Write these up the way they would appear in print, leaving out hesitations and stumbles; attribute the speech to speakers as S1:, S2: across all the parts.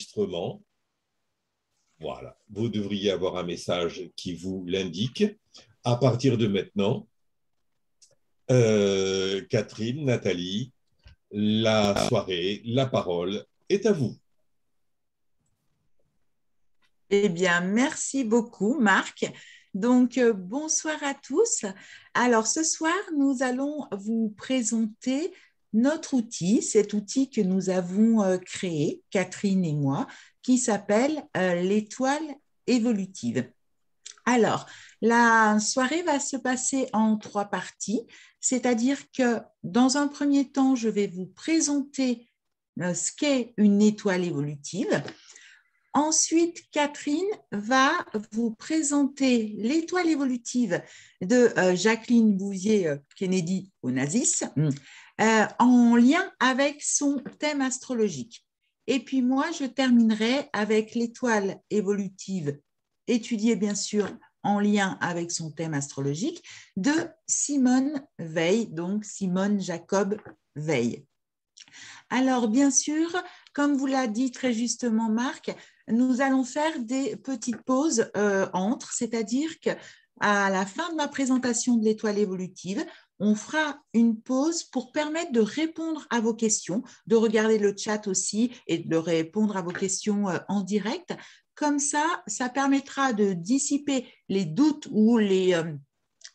S1: Enregistrement. Voilà, vous devriez avoir un message qui vous l'indique. À partir de maintenant, Catherine, Nathalie, la soirée, la parole est à vous.
S2: Eh bien, merci beaucoup, Marc. Donc, bonsoir à tous. Alors, ce soir, nous allons vous présenter notre outil, cet outil que nous avons créé, Catherine et moi, qui s'appelle l'étoile évolutive. Alors, la soirée va se passer en trois parties, c'est-à-dire que dans un premier temps, je vais vous présenter ce qu'est une étoile évolutive. Ensuite, Catherine va vous présenter l'étoile évolutive de Jacqueline Bouvier-Kennedy Onassis en lien avec son thème astrologique. Et puis moi, je terminerai avec l'étoile évolutive étudiée bien sûr en lien avec son thème astrologique de Simone Weil, donc Simone Jacob Weil. Alors, bien sûr, comme vous l'a dit très justement Marc, nous allons faire des petites pauses entre, c'est-à-dire qu'à la fin de ma présentation de l'étoile évolutive, on fera une pause pour permettre de répondre à vos questions, de regarder le chat aussi et de répondre à vos questions en direct. Comme ça permettra de dissiper les doutes ou les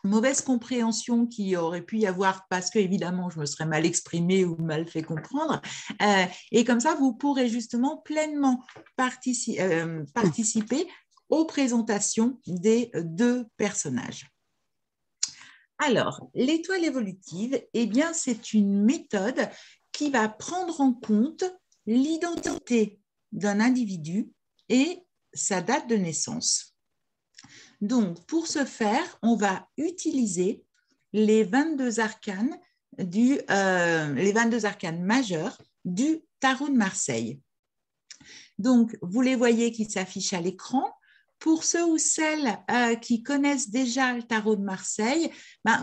S2: mauvaise compréhension qu'il aurait pu y avoir parce que évidemment je me serais mal exprimée ou mal fait comprendre et comme ça vous pourrez justement pleinement participer aux présentations des deux personnages. Alors, l'étoile évolutive, eh bien, c'est une méthode qui va prendre en compte l'identité d'un individu et sa date de naissance. Donc, pour ce faire, on va utiliser les 22 arcanes, les 22 arcanes majeurs du tarot de Marseille. Donc, vous les voyez qui s'affichent à l'écran. Pour ceux ou celles qui connaissent déjà le tarot de Marseille,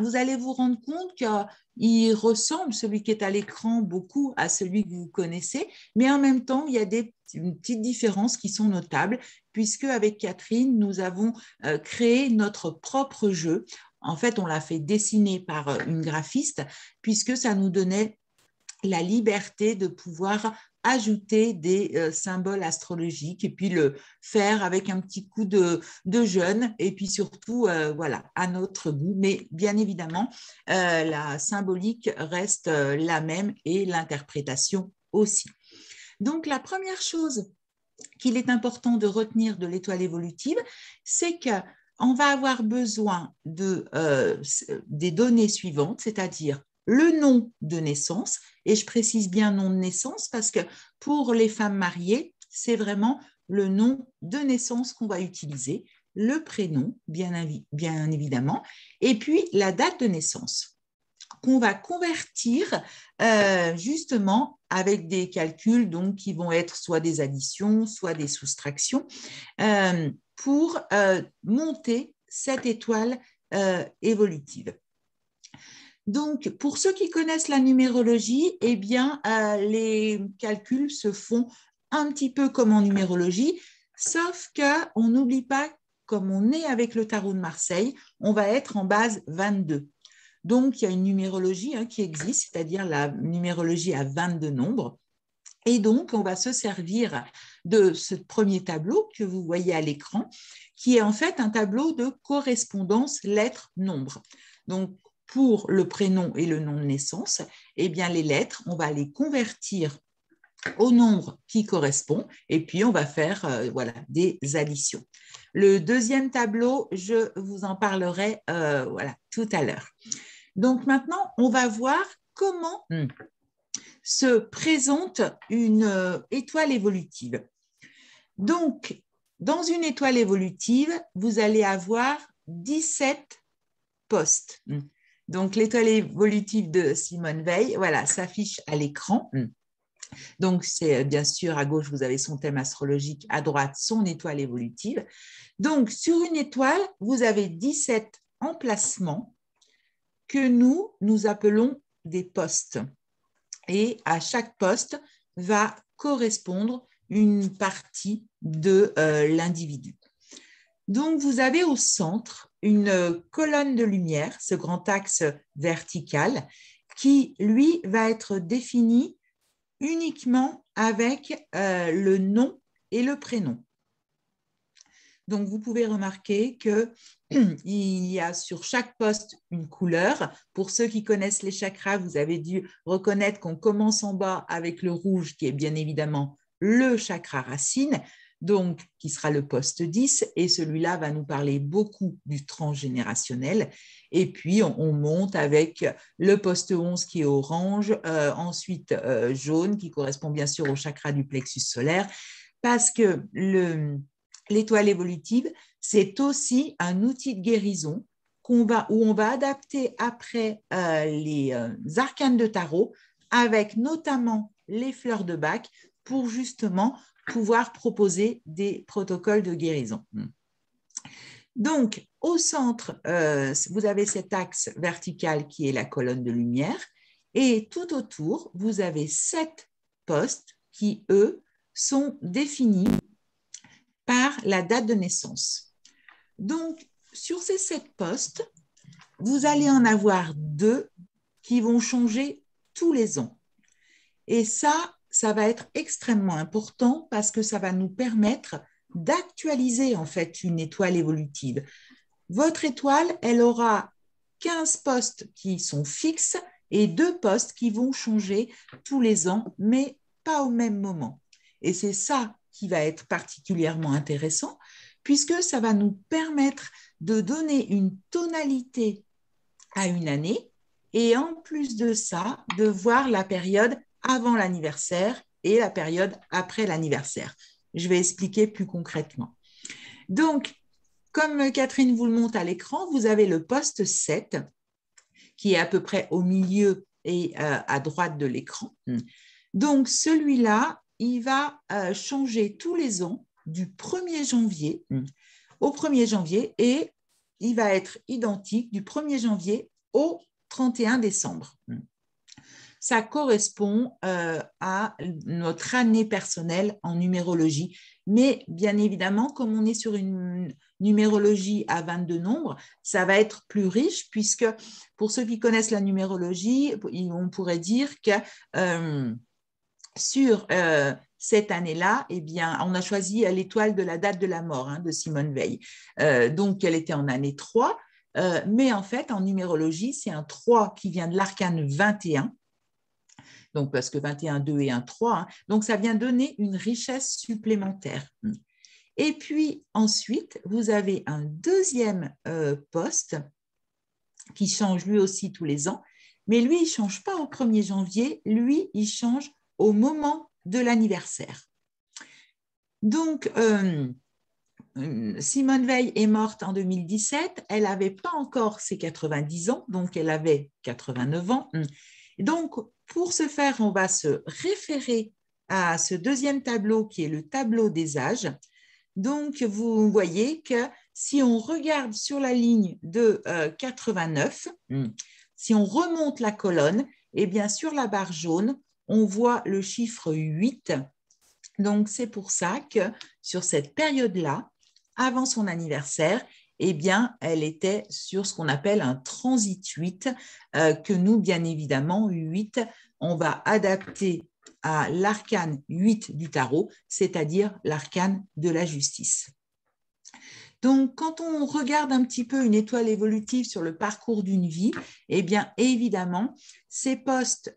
S2: vous allez vous rendre compte qu'il ressemble, celui qui est à l'écran, beaucoup à celui que vous connaissez, mais en même temps, il y a des petites différences qui sont notables, puisque avec Catherine, nous avons créé notre propre jeu. En fait, on l'a fait dessiner par une graphiste, puisque ça nous donnait la liberté de pouvoir ajouter des symboles astrologiques et puis le faire avec un petit coup de jeune et puis surtout voilà, à notre goût. Mais bien évidemment, la symbolique reste la même et l'interprétation aussi. Donc la première chose qu'il est important de retenir de l'étoile évolutive, c'est qu'on va avoir besoin des données suivantes, c'est-à-dire le nom de naissance, et je précise bien nom de naissance parce que pour les femmes mariées, c'est vraiment le nom de naissance qu'on va utiliser, le prénom, bien évidemment, et puis la date de naissance qu'on va convertir justement avec des calculs donc, qui vont être soit des additions, soit des soustractions, pour monter cette étoile évolutive. Donc, pour ceux qui connaissent la numérologie, eh bien, les calculs se font un petit peu comme en numérologie, sauf qu'on n'oublie pas, comme on est avec le tarot de Marseille, on va être en base 22. Donc, il y a une numérologie qui existe, c'est-à-dire la numérologie à 22 nombres. Et donc, on va se servir de ce premier tableau que vous voyez à l'écran, qui est en fait un tableau de correspondance lettres-nombres. Donc, pour le prénom et le nom de naissance, eh bien, les lettres, on va les convertir au nombre qui correspond et puis on va faire voilà, des additions. Le deuxième tableau, je vous en parlerai voilà, tout à l'heure. Donc maintenant, on va voir comment se présente une étoile évolutive. Donc, dans une étoile évolutive, vous allez avoir 17 postes. Donc, l'étoile évolutive de Simone Weil, voilà, s'affiche à l'écran. Donc, c'est bien sûr à gauche, vous avez son thème astrologique, à droite, son étoile évolutive. Donc, sur une étoile, vous avez 17 emplacements que nous appelons des postes. Et à chaque poste va correspondre une partie de l'individu. Donc, vous avez au centre une colonne de lumière, ce grand axe vertical, qui, lui, va être défini uniquement avec le nom et le prénom. Donc, vous pouvez remarquer qu'il y a sur chaque poste une couleur. Pour ceux qui connaissent les chakras, vous avez dû reconnaître qu'on commence en bas avec le rouge, qui est bien évidemment le chakra racine, donc qui sera le poste 10, et celui-là va nous parler beaucoup du transgénérationnel. Et puis, on monte avec le poste 11 qui est orange, ensuite jaune, qui correspond bien sûr au chakra du plexus solaire, parce que l'étoile évolutive, c'est aussi un outil de guérison où on va adapter après les arcanes de tarot, avec notamment les fleurs de Bach, pour justement pouvoir proposer des protocoles de guérison. Donc, au centre, vous avez cet axe vertical qui est la colonne de lumière, et tout autour, vous avez 7 postes qui, eux, sont définis par la date de naissance. Donc, sur ces 7 postes, vous allez en avoir 2 qui vont changer tous les ans. Et ça va être extrêmement important parce que ça va nous permettre d'actualiser en fait une étoile évolutive. Votre étoile, elle aura 15 postes qui sont fixes et 2 postes qui vont changer tous les ans, mais pas au même moment. Et c'est ça qui va être particulièrement intéressant, puisque ça va nous permettre de donner une tonalité à une année et en plus de ça, de voir la période avant l'anniversaire et la période après l'anniversaire. Je vais expliquer plus concrètement. Donc, comme Catherine vous le montre à l'écran, vous avez le poste 7 qui est à peu près au milieu et à droite de l'écran. Donc, celui-là, il va changer tous les ans du 1er janvier au 1er janvier et il va être identique du 1er janvier au 31 décembre. Ça correspond à notre année personnelle en numérologie. Mais bien évidemment, comme on est sur une numérologie à 22 nombres, ça va être plus riche puisque pour ceux qui connaissent la numérologie, on pourrait dire que sur cette année-là, eh bien, on a choisi l'étoile de la date de la mort de Simone Veil. Donc, elle était en année 3. Mais en fait, en numérologie, c'est un 3 qui vient de l'arcane 21. Donc, parce que 21, 2 et 1, 3. Donc, ça vient donner une richesse supplémentaire. Et puis, ensuite, vous avez un deuxième poste qui change lui aussi tous les ans. Mais lui, il ne change pas au 1er janvier. Lui, il change au moment de l'anniversaire. Donc, Simone Veil est morte en 2017. Elle n'avait pas encore ses 90 ans, donc elle avait 89 ans. Donc, pour ce faire, on va se référer à ce deuxième tableau qui est le tableau des âges. Donc, vous voyez que si on regarde sur la ligne de 89, si on remonte la colonne, eh bien, sur la barre jaune, on voit le chiffre 8. Donc, c'est pour ça que sur cette période-là, avant son anniversaire, eh bien, elle était sur ce qu'on appelle un transit 8, que nous, bien évidemment, 8, on va adapter à l'arcane 8 du tarot, c'est-à-dire l'arcane de la justice. Donc, quand on regarde un petit peu une étoile évolutive sur le parcours d'une vie, eh bien, évidemment, ces postes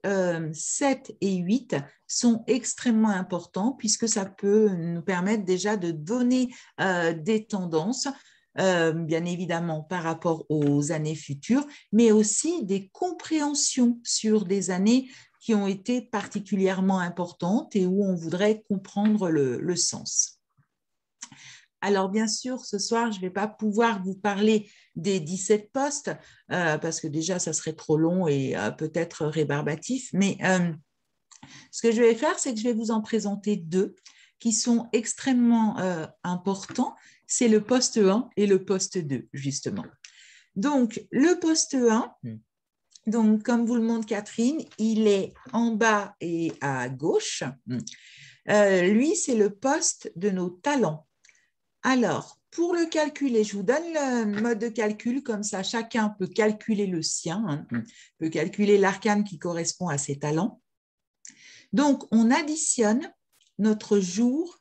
S2: 7 et 8 sont extrêmement importants puisque ça peut nous permettre déjà de donner des tendances, bien évidemment par rapport aux années futures, mais aussi des compréhensions sur des années qui ont été particulièrement importantes et où on voudrait comprendre le sens. Alors, bien sûr, ce soir, je ne vais pas pouvoir vous parler des 17 postes parce que déjà, ça serait trop long et peut-être rébarbatif. Mais ce que je vais faire, c'est que je vais vous en présenter 2 qui sont extrêmement importants. C'est le poste 1 et le poste 2, justement. Donc, le poste 1, donc, comme vous le montre Catherine, il est en bas et à gauche. Lui, c'est le poste de nos talents. Alors, pour le calculer, je vous donne le mode de calcul, comme ça chacun peut calculer le sien, peut calculer l'arcane qui correspond à ses talents. Donc, on additionne notre jour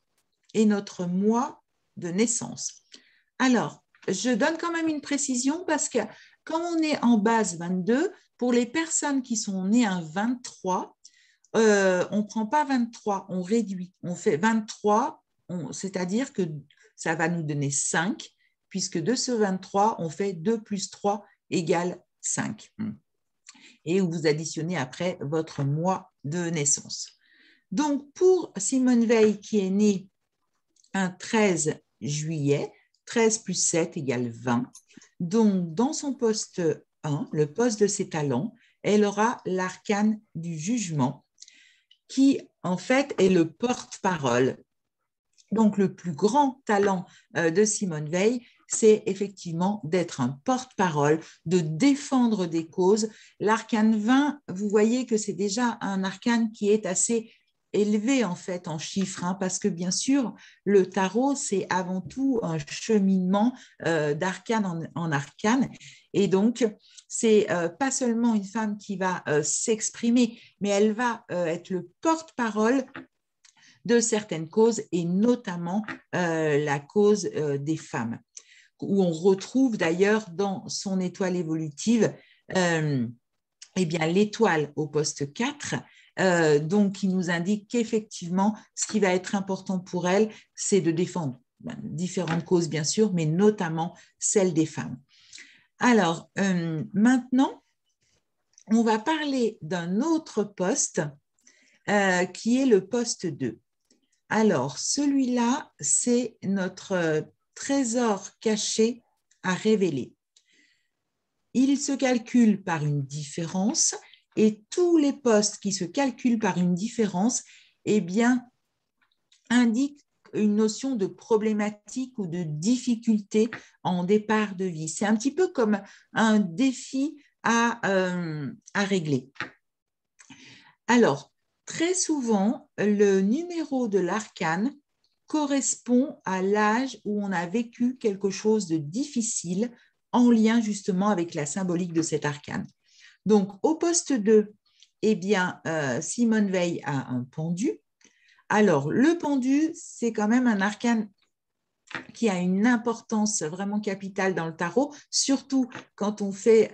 S2: et notre mois de naissance. Alors, je donne quand même une précision parce que quand on est en base 22, pour les personnes qui sont nées un 23, on ne prend pas 23, on réduit. On fait 23, c'est-à-dire que ça va nous donner 5, puisque de ce 23, on fait 2 plus 3 égale 5. Et vous additionnez après votre mois de naissance. Donc, pour Simone Veil, qui est née un 13 juillet, 13 plus 7 égale 20. Donc, dans son poste 1, le poste de ses talents, elle aura l'arcane du jugement, qui en fait est le porte-parole. Donc, le plus grand talent de Simone Veil, c'est effectivement d'être un porte-parole, de défendre des causes. L'arcane 20, vous voyez que c'est déjà un arcane qui est assez élevé en fait en chiffres, parce que bien sûr, le tarot, c'est avant tout un cheminement d'arcane en arcane. Et donc, c'est pas seulement une femme qui va s'exprimer, mais elle va être le porte-parole de certaines causes et notamment la cause des femmes, où on retrouve d'ailleurs dans son étoile évolutive eh bien, l'étoile au poste 4, donc qui nous indique qu'effectivement, ce qui va être important pour elle, c'est de défendre différentes causes, bien sûr, mais notamment celle des femmes. Alors, maintenant, on va parler d'un autre poste qui est le poste 2. Alors, celui-là, c'est notre trésor caché à révéler. Il se calcule par une différence et tous les postes qui se calculent par une différence, eh bien, indiquent une notion de problématique ou de difficulté en départ de vie. C'est un petit peu comme un défi à régler. Alors, très souvent, le numéro de l'arcane correspond à l'âge où on a vécu quelque chose de difficile en lien justement avec la symbolique de cet arcane. Donc, au poste 2, eh bien, Simone Veil a un pendu. Alors, le pendu, c'est quand même un arcane qui a une importance vraiment capitale dans le tarot, surtout quand on fait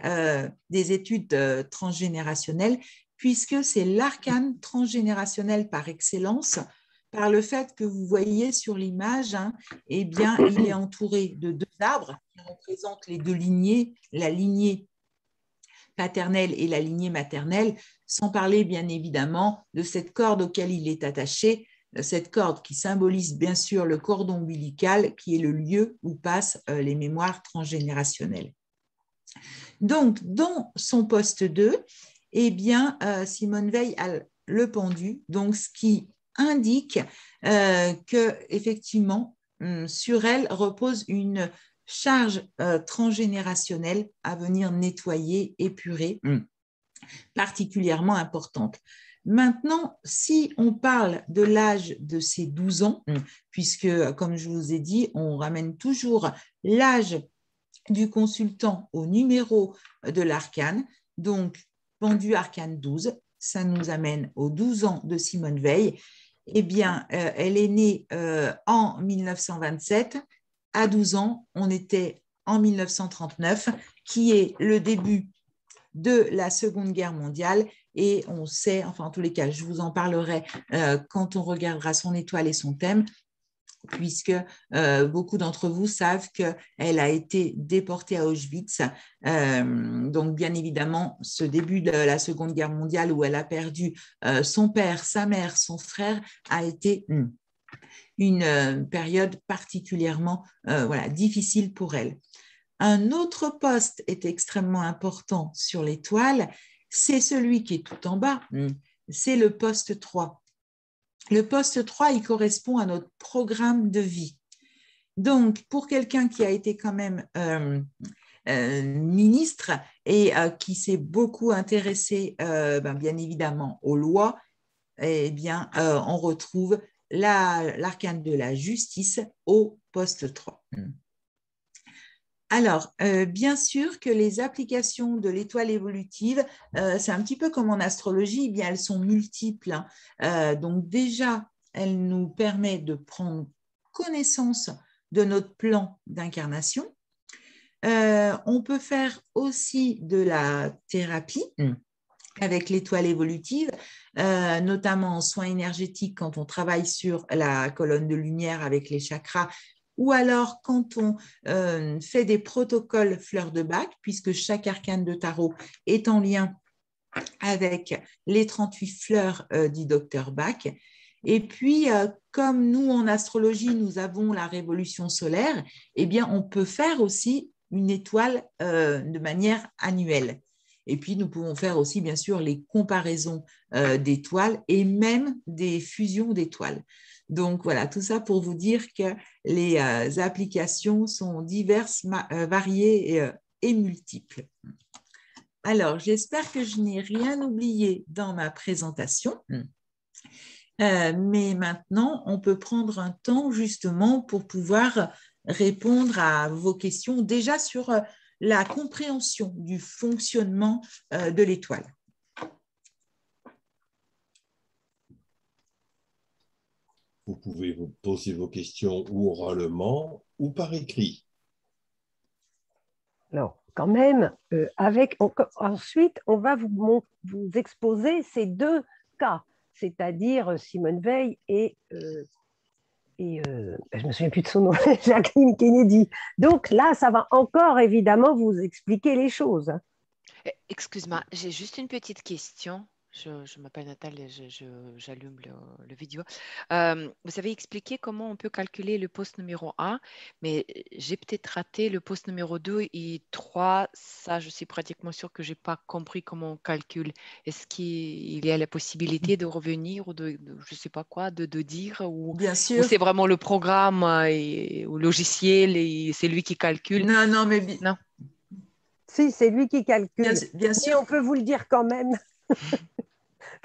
S2: des études transgénérationnelles, puisque c'est l'arcane transgénérationnel par excellence, par le fait que vous voyez sur l'image, eh bien, il est entouré de 2 arbres qui représentent les 2 lignées, la lignée paternelle et la lignée maternelle, sans parler bien évidemment de cette corde auquel il est attaché, cette corde qui symbolise bien sûr le cordon ombilical, qui est le lieu où passent les mémoires transgénérationnelles. Donc, dans son poste 2, eh bien, Simone Veil a le pendu, donc ce qui indique qu'effectivement, sur elle repose une charge transgénérationnelle à venir nettoyer, épurer, particulièrement importante. Maintenant, si on parle de l'âge de ces 12 ans, puisque, comme je vous ai dit, on ramène toujours l'âge du consultant au numéro de l'arcane, donc pendu arcane 12, ça nous amène aux 12 ans de Simone Veil. Eh bien, elle est née en 1927. À 12 ans, on était en 1939, qui est le début de la Seconde Guerre mondiale. Et on sait, enfin en tous les cas, je vous en parlerai quand on regardera son étoile et son thème, puisque beaucoup d'entre vous savent qu'elle a été déportée à Auschwitz. Donc, bien évidemment, ce début de la Seconde Guerre mondiale où elle a perdu son père, sa mère, son frère, a été une période particulièrement difficile pour elle. Un autre poste est extrêmement important sur l'étoile, c'est celui qui est tout en bas, c'est le poste 3. Le poste 3, il correspond à notre programme de vie. Donc, pour quelqu'un qui a été quand même ministre et qui s'est beaucoup intéressé, bien évidemment, aux lois, eh bien, on retrouve l'arcane de la justice au poste 3. Alors, bien sûr que les applications de l'étoile évolutive, c'est un petit peu comme en astrologie, eh bien, elles sont multiples. Donc déjà, elles nous permettent de prendre connaissance de notre plan d'incarnation. On peut faire aussi de la thérapie avec l'étoile évolutive, notamment en soins énergétiques quand on travaille sur la colonne de lumière avec les chakras, ou alors quand on fait des protocoles fleurs de bac, puisque chaque arcane de tarot est en lien avec les 38 fleurs du docteur Bach. Et puis, comme nous, en astrologie, nous avons la révolution solaire, eh bien, on peut faire aussi une étoile de manière annuelle. Et puis, nous pouvons faire aussi, bien sûr, les comparaisons d'étoiles et même des fusions d'étoiles. Donc, voilà, tout ça pour vous dire que les applications sont diverses, variées et multiples. Alors, j'espère que je n'ai rien oublié dans ma présentation. Mais maintenant, on peut prendre un temps justement pour pouvoir répondre à vos questions déjà sur la compréhension du fonctionnement de l'étoile.
S1: Vous pouvez vous poser vos questions ou oralement ou par écrit.
S3: Alors, quand même, ensuite, on va vous exposer ces deux cas, c'est-à-dire Simone Veil et je ne me souviens plus de son nom, Jacqueline Kennedy. Donc là, ça va encore évidemment vous expliquer les choses.
S4: Excuse-moi, j'ai juste une petite question. Je m'appelle Nathalie, j'allume le vidéo. Vous avez expliqué comment on peut calculer le poste numéro 1, mais j'ai peut-être raté le poste numéro 2 et 3. Ça, je suis pratiquement sûre que je n'ai pas compris comment on calcule. Est-ce qu'il y a la possibilité de revenir ou je ne sais pas quoi, de dire ou
S2: Bien sûr.
S4: c'est vraiment le programme ou le logiciel et c'est lui qui calcule?
S2: Non, mais
S4: non.
S3: Si, c'est lui qui calcule.
S2: Bien sûr.
S3: Mais on peut vous le dire quand même.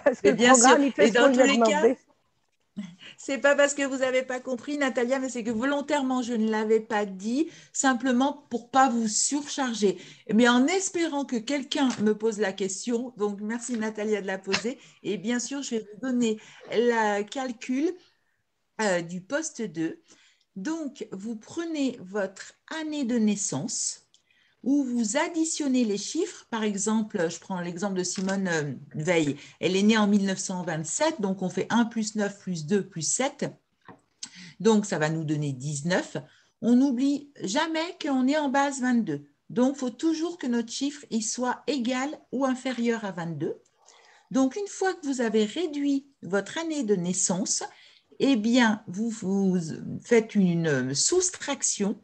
S3: Parce que
S2: mais
S3: le
S2: bien
S3: programme,
S2: sûr.
S3: il fait
S2: Et
S3: ce qu'on
S2: dans
S3: lui
S2: tous
S3: a
S2: les
S3: demandé.
S2: cas, c'est pas parce que vous n'avez pas compris, Natalia, mais c'est que volontairement, je ne l'avais pas dit, simplement pour pas vous surcharger. Mais en espérant que quelqu'un me pose la question, donc merci Natalia de la poser, et bien sûr, je vais vous donner le calcul du poste 2. Donc, vous prenez votre année de naissance, où vous additionnez les chiffres. Par exemple, je prends l'exemple de Simone Veil. Elle est née en 1927, donc on fait 1 plus 9 plus 2 plus 7. Donc, ça va nous donner 19. On n'oublie jamais qu'on est en base 22. Donc, il faut toujours que notre chiffre il soit égal ou inférieur à 22. Donc, une fois que vous avez réduit votre année de naissance, eh bien, vous faites une soustraction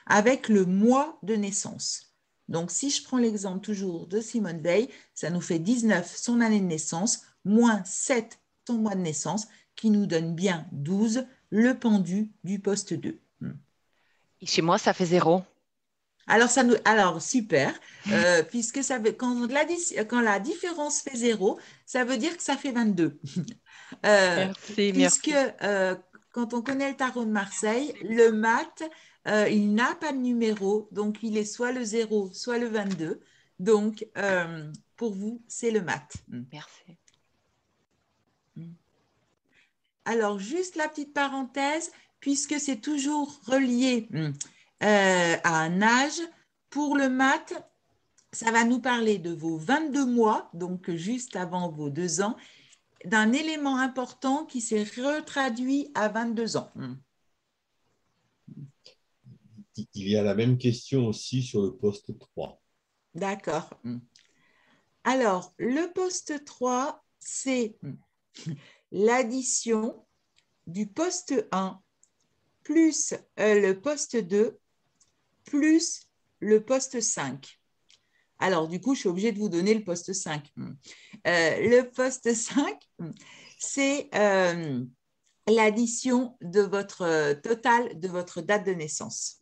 S2: avec le mois de naissance. Donc, si je prends l'exemple toujours de Simone Veil, ça nous fait 19 son année de naissance, moins 7 son mois de naissance, qui nous donne bien 12, le pendu du poste 2.
S4: Et chez moi, ça fait 0.
S2: Alors super, puisque ça veut, quand la différence fait 0, ça veut dire que ça fait 22. Puisque quand on connaît le tarot de Marseille, le mat, il n'a pas de numéro, donc il est soit le 0, soit le 22. Donc, pour vous, c'est le mat.
S4: Merci.
S2: Alors, juste la petite parenthèse, puisque c'est toujours relié à un âge, pour le mat, ça va nous parler de vos 22 mois, donc juste avant vos 2 ans, d'un élément important qui s'est retraduit à 22 ans.
S1: Il y a la même question aussi sur le poste 3.
S2: D'accord. Alors, le poste 3, c'est l'addition du poste 1 plus le poste 2 plus le poste 5. Alors, du coup, je suis obligée de vous donner le poste 5. Le poste 5, c'est l'addition de votre total de votre date de naissance.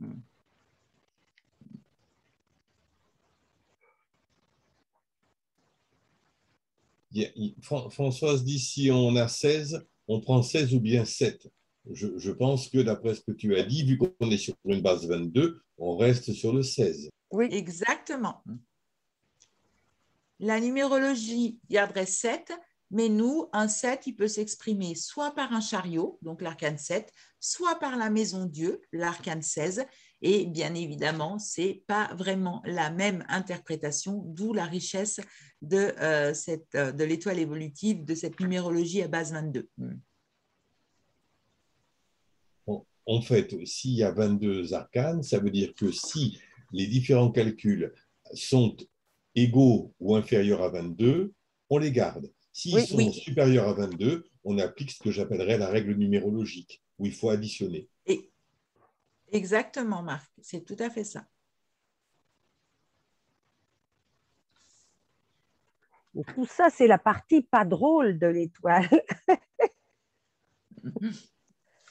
S1: Françoise dit si on a 16, on prend 16 ou bien 7. Je pense que d'après ce que tu as dit, vu qu'on est sur une base 22, on reste sur le 16.
S3: Oui,
S2: Exactement. La numérologie garderait 7, mais nous, un 7, il peut s'exprimer soit par un chariot, donc l'arcane 7, soit par la maison Dieu, l'arcane 16, et bien évidemment, ce n'est pas vraiment la même interprétation, d'où la richesse de l'étoile évolutive, de cette numérologie à base 22.
S1: En fait, s'il y a 22 arcanes, ça veut dire que si les différents calculs sont égaux ou inférieurs à 22, on les garde. S'ils
S3: Oui.
S1: sont supérieurs à 22, on applique ce que j'appellerais la règle numérologique, où il faut additionner.
S2: Exactement, Marc, c'est tout à fait ça.
S3: Et tout ça, c'est la partie pas drôle de l'étoile.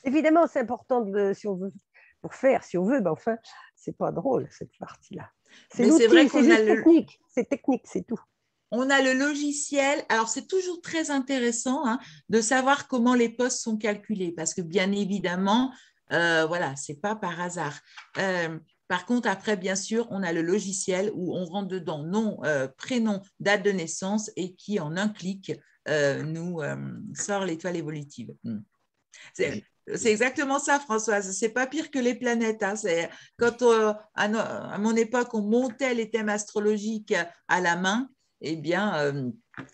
S3: Évidemment, c'est important si on veut, si on veut, mais enfin, c'est pas drôle cette partie-là. C'est
S2: Mais c'est vrai
S3: l'outil, c'est
S2: qu'on a
S3: juste technique. C'est technique, c'est tout.
S2: On a le logiciel. Alors, c'est toujours très intéressant de savoir comment les postes sont calculés parce que, bien évidemment, voilà, ce n'est pas par hasard. Par contre, après, bien sûr, on a le logiciel où on rentre dedans nom, prénom, date de naissance et qui, en un clic, nous sort l'étoile évolutive. C'est exactement ça, Françoise. C'est pas pire que les planètes. C'est quand à mon époque, on montait les thèmes astrologiques à la main. Eh bien,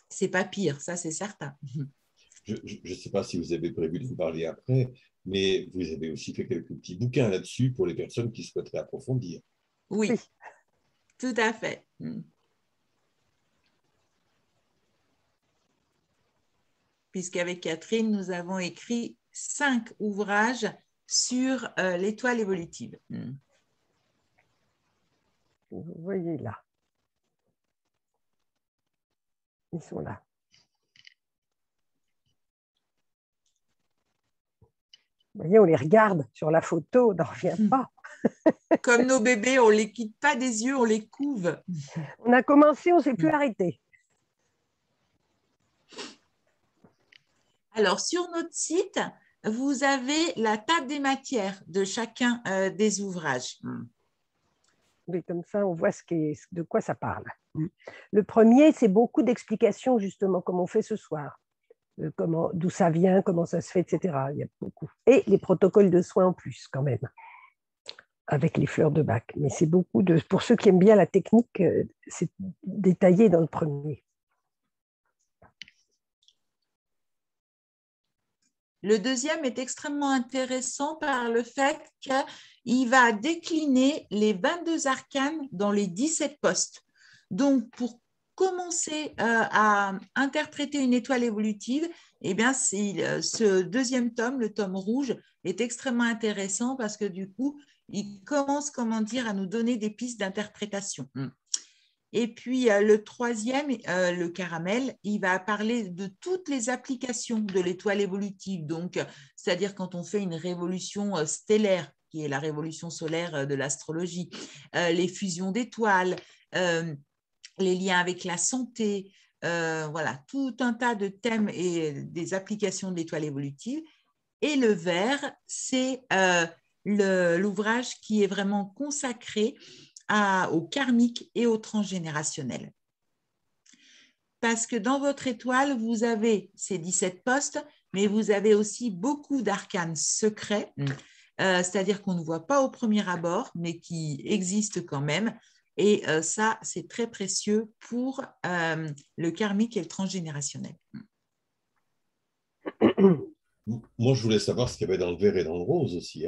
S2: c'est pas pire, ça c'est certain.
S1: Je ne sais pas si vous avez prévu de vous parler après, mais vous avez aussi fait quelques petits bouquins là-dessus pour les personnes qui souhaiteraient approfondir.
S2: Oui, tout à fait. Puisqu'avec Catherine, nous avons écrit 5 ouvrages sur l'étoile évolutive.
S3: Vous voyez là. Ils sont là. Vous voyez, on les regarde sur la photo, on n'en revient pas.
S2: Comme nos bébés, on ne les quitte pas des yeux, on les couve.
S3: On a commencé, on ne s'est plus arrêté.
S2: Alors, sur notre site, vous avez la table des matières de chacun des ouvrages.
S3: Mais comme ça, on voit de quoi ça parle. Le premier, c'est beaucoup d'explications, justement, comme on fait ce soir. D'où ça vient, comment ça se fait, etc. Il y a beaucoup. Et les protocoles de soins en plus, quand même, avec les fleurs de bac. Mais c'est beaucoup pour ceux qui aiment bien la technique, c'est détaillé dans le premier.
S2: Le deuxième est extrêmement intéressant par le fait qu'il va décliner les 22 arcanes dans les 17 postes. Donc, pour commencer à interpréter une étoile évolutive, eh bien, ce deuxième tome, le tome rouge, est extrêmement intéressant parce que du coup, il commence, comment dire, à nous donner des pistes d'interprétation. Et puis, le troisième, le caramel, il va parler de toutes les applications de l'étoile évolutive. Donc, c'est-à-dire quand on fait une révolution stellaire, qui est la révolution solaire de l'astrologie, les fusions d'étoiles, les liens avec la santé, voilà, tout un tas de thèmes et des applications de l'étoile évolutive. Et le vert, c'est l'ouvrage qui est vraiment consacré au karmique et au transgénérationnel. Parce que dans votre étoile, vous avez ces 17 postes, mais vous avez aussi beaucoup d'arcanes secrets, c'est-à-dire qu'on ne voit pas au premier abord, mais qui existent quand même. Et ça, c'est très précieux pour le karmique et le transgénérationnel.
S1: Moi, je voulais savoir ce qu'il y avait dans le vert et dans le rose aussi.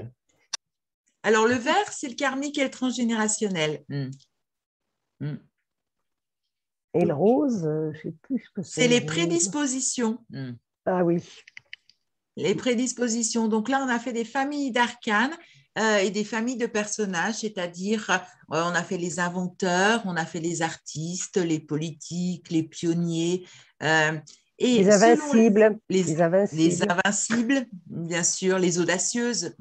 S2: Alors, le vert, c'est le karmique et le transgénérationnel.
S3: Et le rose, je ne sais plus ce que c'est.
S2: C'est les prédispositions.
S3: Ah oui.
S2: Les prédispositions. Donc là, on a fait des familles d'arcanes et des familles de personnages, c'est-à-dire on a fait les inventeurs, on a fait les artistes, les politiques, les pionniers. Et
S3: les invincibles.
S2: Les invincibles, bien sûr, les audacieuses.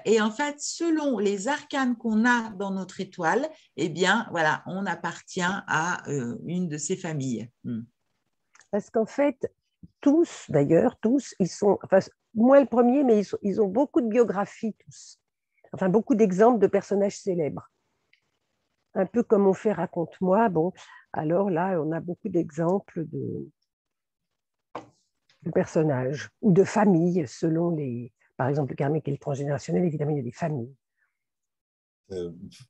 S2: Et en fait, selon les arcanes qu'on a dans notre étoile, eh bien, voilà, on appartient à une de ces familles.
S3: Parce qu'en fait, tous, d'ailleurs, tous, ils sont, enfin, moi le premier, mais ils ont beaucoup de biographies tous. Enfin, beaucoup d'exemples de personnages célèbres. Un peu comme on fait Raconte-moi. Bon, alors là, on a beaucoup d'exemples de personnages ou de familles selon les. Par exemple, le karmique et le transgénérationnel, évidemment, il y a des familles.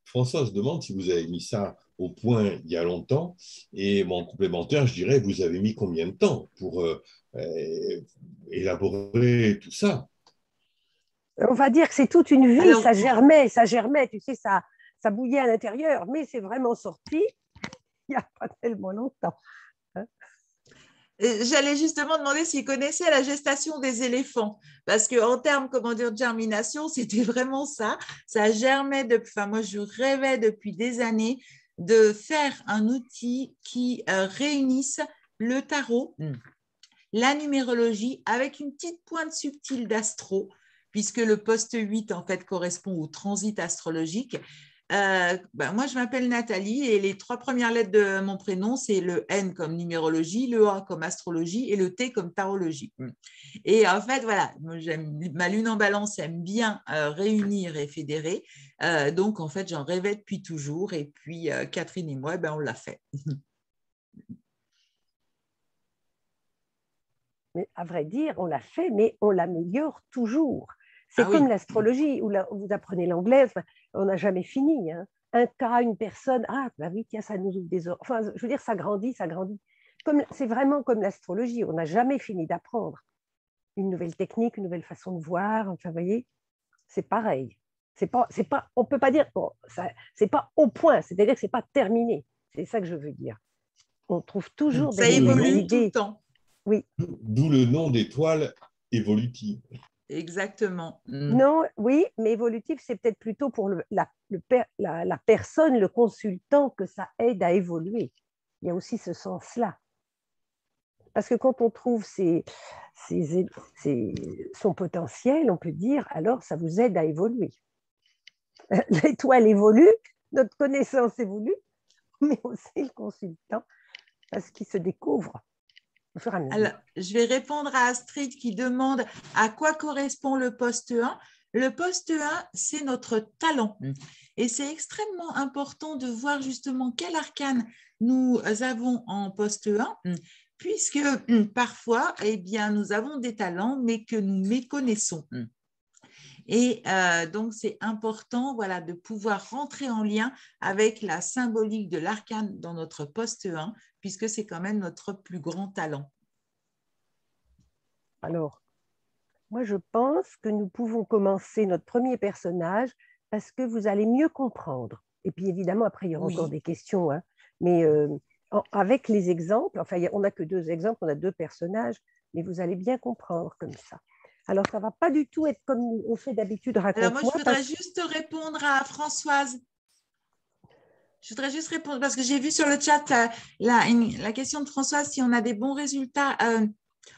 S1: François se demande si vous avez mis ça au point il y a longtemps. Et mon complémentaire, je dirais, vous avez mis combien de temps pour élaborer tout ça?
S3: On va dire que c'est toute une vie,
S2: Alors,
S3: ça germait, tu sais, ça bouillait à l'intérieur, mais c'est vraiment sorti il n'y a pas tellement longtemps. Hein.
S2: j'allais justement demander s'ils connaissaient la gestation des éléphants, parce qu'en termes, comment dire, de germination, c'était vraiment ça. Ça germait depuis, enfin, moi, je rêvais depuis des années de faire un outil qui réunisse le tarot, la numérologie avec une petite pointe subtile d'astro, puisque le poste 8, en fait, correspond au transit astrologique. Moi, je m'appelle Nathalie et les 3 premières lettres de mon prénom, c'est le N comme numérologie, le A comme astrologie et le T comme tarologie. Et en fait, voilà, moi, ma lune en balance aime bien réunir et fédérer. Donc, en fait, j'en rêvais depuis toujours. Et puis, Catherine et moi, on l'a fait.
S3: Mais à vrai dire, on l'a fait, mais on l'améliore toujours. C'est
S2: Ah
S3: comme
S2: oui.
S3: l'astrologie, où vous apprenez l'anglais, enfin, on n'a jamais fini. Hein. Un cas, une personne, ah, bah oui, tiens, ça nous ouvre des ordres. Enfin, je veux dire, ça grandit, ça grandit. C'est vraiment comme l'astrologie, on n'a jamais fini d'apprendre. Une nouvelle technique, une nouvelle façon de voir, enfin, vous voyez, c'est pareil. On ne peut pas dire, bon, c'est pas au point, c'est-à-dire que ce n'est pas terminé. C'est ça que je veux dire. On trouve toujours
S2: Ça
S3: des nouvelles
S2: évolue tout le
S3: idées.
S2: temps.
S3: Oui.
S1: D'où le nom d'étoile évolutive.
S2: Exactement.
S3: Non, oui, mais évolutif, c'est peut-être plutôt pour la personne, le consultant, que ça aide à évoluer. Il y a aussi ce sens-là. Parce que quand on trouve son potentiel, on peut dire, alors ça vous aide à évoluer. L'étoile évolue, notre connaissance évolue, mais aussi le consultant, parce qu'il se découvre au fur et à mesure.
S2: Alors, je vais répondre à Astrid qui demande à quoi correspond le poste 1. Le poste 1, c'est notre talent. Et c'est extrêmement important de voir justement quel arcane nous avons en poste 1, puisque parfois, eh bien, nous avons des talents, mais que nous méconnaissons. Et donc, c'est important voilà, de pouvoir rentrer en lien avec la symbolique de l'arcane dans notre poste 1, puisque c'est quand même notre plus grand talent.
S3: Alors, moi, je pense que nous pouvons commencer notre premier personnage parce que vous allez mieux comprendre. Et puis, évidemment, après, il y aura encore des questions. Hein. Mais avec les exemples, enfin, on n'a que 2 exemples, on a 2 personnages, mais vous allez bien comprendre comme ça. Alors, ça ne va pas du tout être comme on fait d'habitude.
S2: Alors, moi, je voudrais juste répondre à Françoise. Je voudrais juste répondre parce que j'ai vu sur le chat la question de Françoise si on a des bons résultats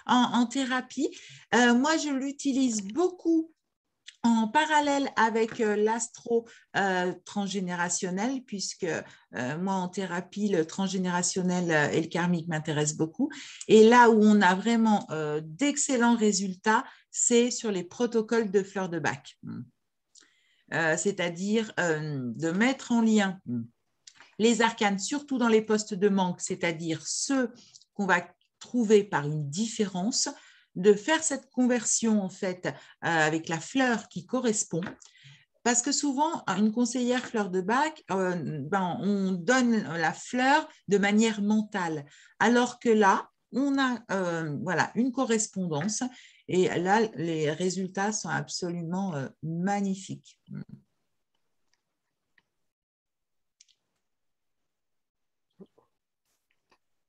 S2: en thérapie. Moi, je l'utilise beaucoup en parallèle avec l'astro transgénérationnel, puisque moi, en thérapie, le transgénérationnel et le karmique m'intéressent beaucoup. Et là où on a vraiment d'excellents résultats, c'est sur les protocoles de fleurs de bac. C'est-à-dire de mettre en lien les arcanes, surtout dans les postes de manque, c'est-à-dire ceux qu'on va trouver par une différence, de faire cette conversion en fait avec la fleur qui correspond. Parce que souvent, une conseillère fleur de bac, on donne la fleur de manière mentale, alors que là, on a voilà, une correspondance et là, les résultats sont absolument magnifiques.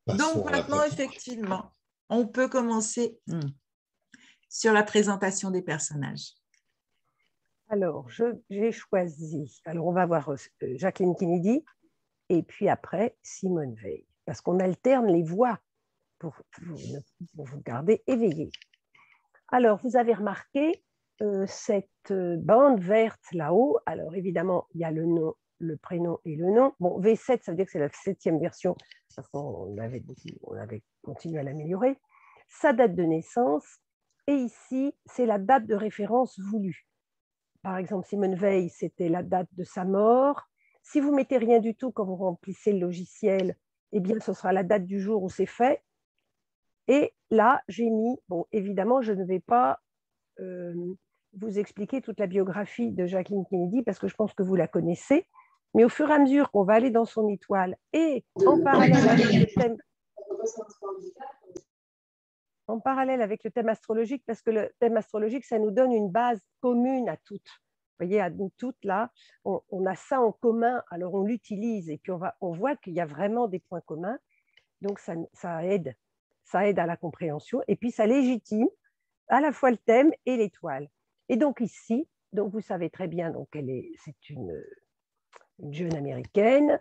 S2: Donc maintenant, effectivement, on peut commencer sur la présentation des personnages.
S3: Alors, j'ai choisi. Alors, on va voir Jacqueline Kennedy et puis après Simone Veil, parce qu'on alterne les voix pour vous garder éveillé. Alors, vous avez remarqué cette bande verte là-haut. Alors, évidemment, il y a le nom, le prénom et le nom. Bon, V7, ça veut dire que c'est la 7e version, parce qu'on avait continué à l'améliorer. sa date de naissance, et ici, c'est la date de référence voulue. Par exemple, Simone Veil, c'était la date de sa mort. Si vous mettez rien du tout quand vous remplissez le logiciel, eh bien, ce sera la date du jour où c'est fait. Et là, j'ai mis, bon, évidemment, je ne vais pas vous expliquer toute la biographie de Jacqueline Kennedy parce que je pense que vous la connaissez. Mais au fur et à mesure qu'on va aller dans son étoile et en parallèle avec le thème astrologique, parce que le thème astrologique, ça nous donne une base commune à toutes. Vous voyez, à nous toutes, là, on a ça en commun, alors on l'utilise et puis on voit qu'il y a vraiment des points communs. Donc, ça aide à la compréhension et puis ça légitime à la fois le thème et l'étoile. Et donc ici, donc vous savez très bien, c'est une jeune américaine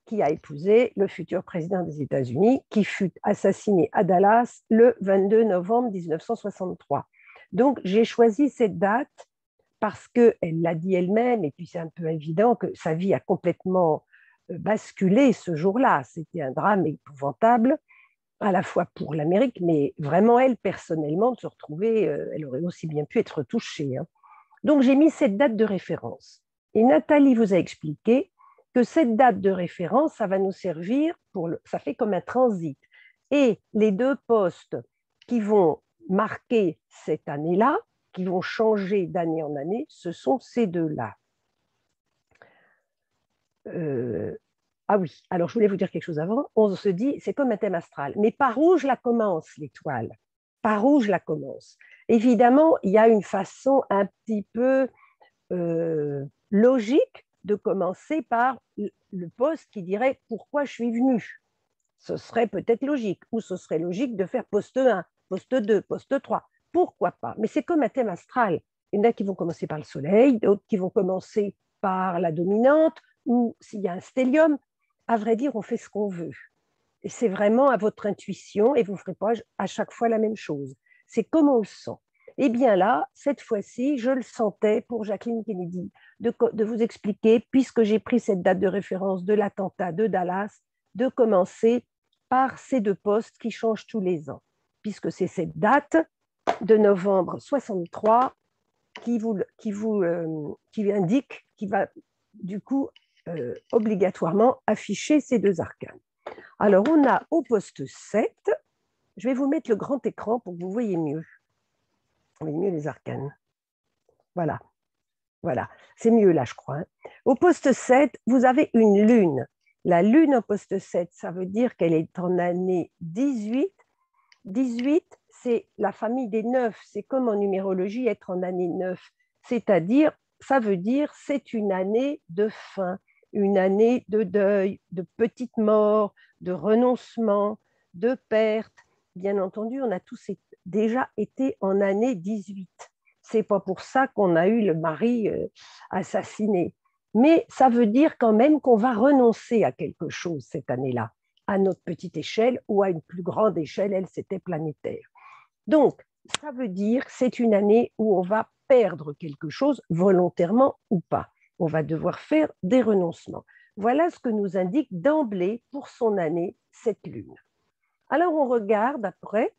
S3: qui a épousé le futur président des États-Unis, qui fut assassiné à Dallas le 22 novembre 1963. Donc j'ai choisi cette date parce qu'elle l'a dit elle-même, et puis c'est un peu évident que sa vie a complètement basculé ce jour-là. C'était un drame épouvantable, à la fois pour l'Amérique, mais vraiment elle, personnellement, de se retrouver, elle aurait aussi bien pu être touchée. Hein. Donc j'ai mis cette date de référence. Et Nathalie vous a expliqué que cette date de référence, ça va nous servir ça fait comme un transit. Et les deux postes qui vont marquer cette année-là, qui vont changer d'année en année, ce sont ces deux-là. Ah oui, alors je voulais vous dire quelque chose avant. On se dit, c'est comme un thème astral. Mais par où je la commence, l'étoile? Par où je la commence? Évidemment, il y a une façon un petit peu logique de commencer par le poste qui dirait pourquoi je suis venu. Ce serait peut-être logique. Ou ce serait logique de faire poste 1, poste 2, poste 3. Pourquoi pas? Mais c'est comme un thème astral. Il y en a qui vont commencer par le soleil, d'autres qui vont commencer par la dominante, ou s'il y a un stellium. À vrai dire, on fait ce qu'on veut. Et c'est vraiment à votre intuition et vous ne ferez pas à chaque fois la même chose. C'est comme on le sent. Et bien là, cette fois-ci, je le sentais pour Jacqueline Kennedy, de vous expliquer, puisque j'ai pris cette date de référence de l'attentat de Dallas, de commencer par ces deux postes qui changent tous les ans, puisque c'est cette date de novembre 63 qui indique, qui va du coup obligatoirement afficher ces deux arcanes. Alors, on a au poste 7, je vais vous mettre le grand écran pour que vous voyez mieux. Vous voyez mieux les arcanes. Voilà. Voilà. C'est mieux là, je crois. Hein. Au poste 7, vous avez une lune. La lune au poste 7, ça veut dire qu'elle est en année 18. 18, c'est la famille des 9. C'est comme en numérologie être en année 9. C'est-à-dire, ça veut dire c'est une année de fin, une année de deuil, de petite mort, de renoncement, de perte. Bien entendu, on a tous déjà été en année 18. Ce n'est pas pour ça qu'on a eu le mari assassiné. Mais ça veut dire quand même qu'on va renoncer à quelque chose cette année-là, à notre petite échelle ou à une plus grande échelle, elle, c'était planétaire. Donc, ça veut dire que c'est une année où on va perdre quelque chose, volontairement ou pas. On va devoir faire des renoncements. Voilà ce que nous indique d'emblée pour son année cette lune. Alors, on regarde après,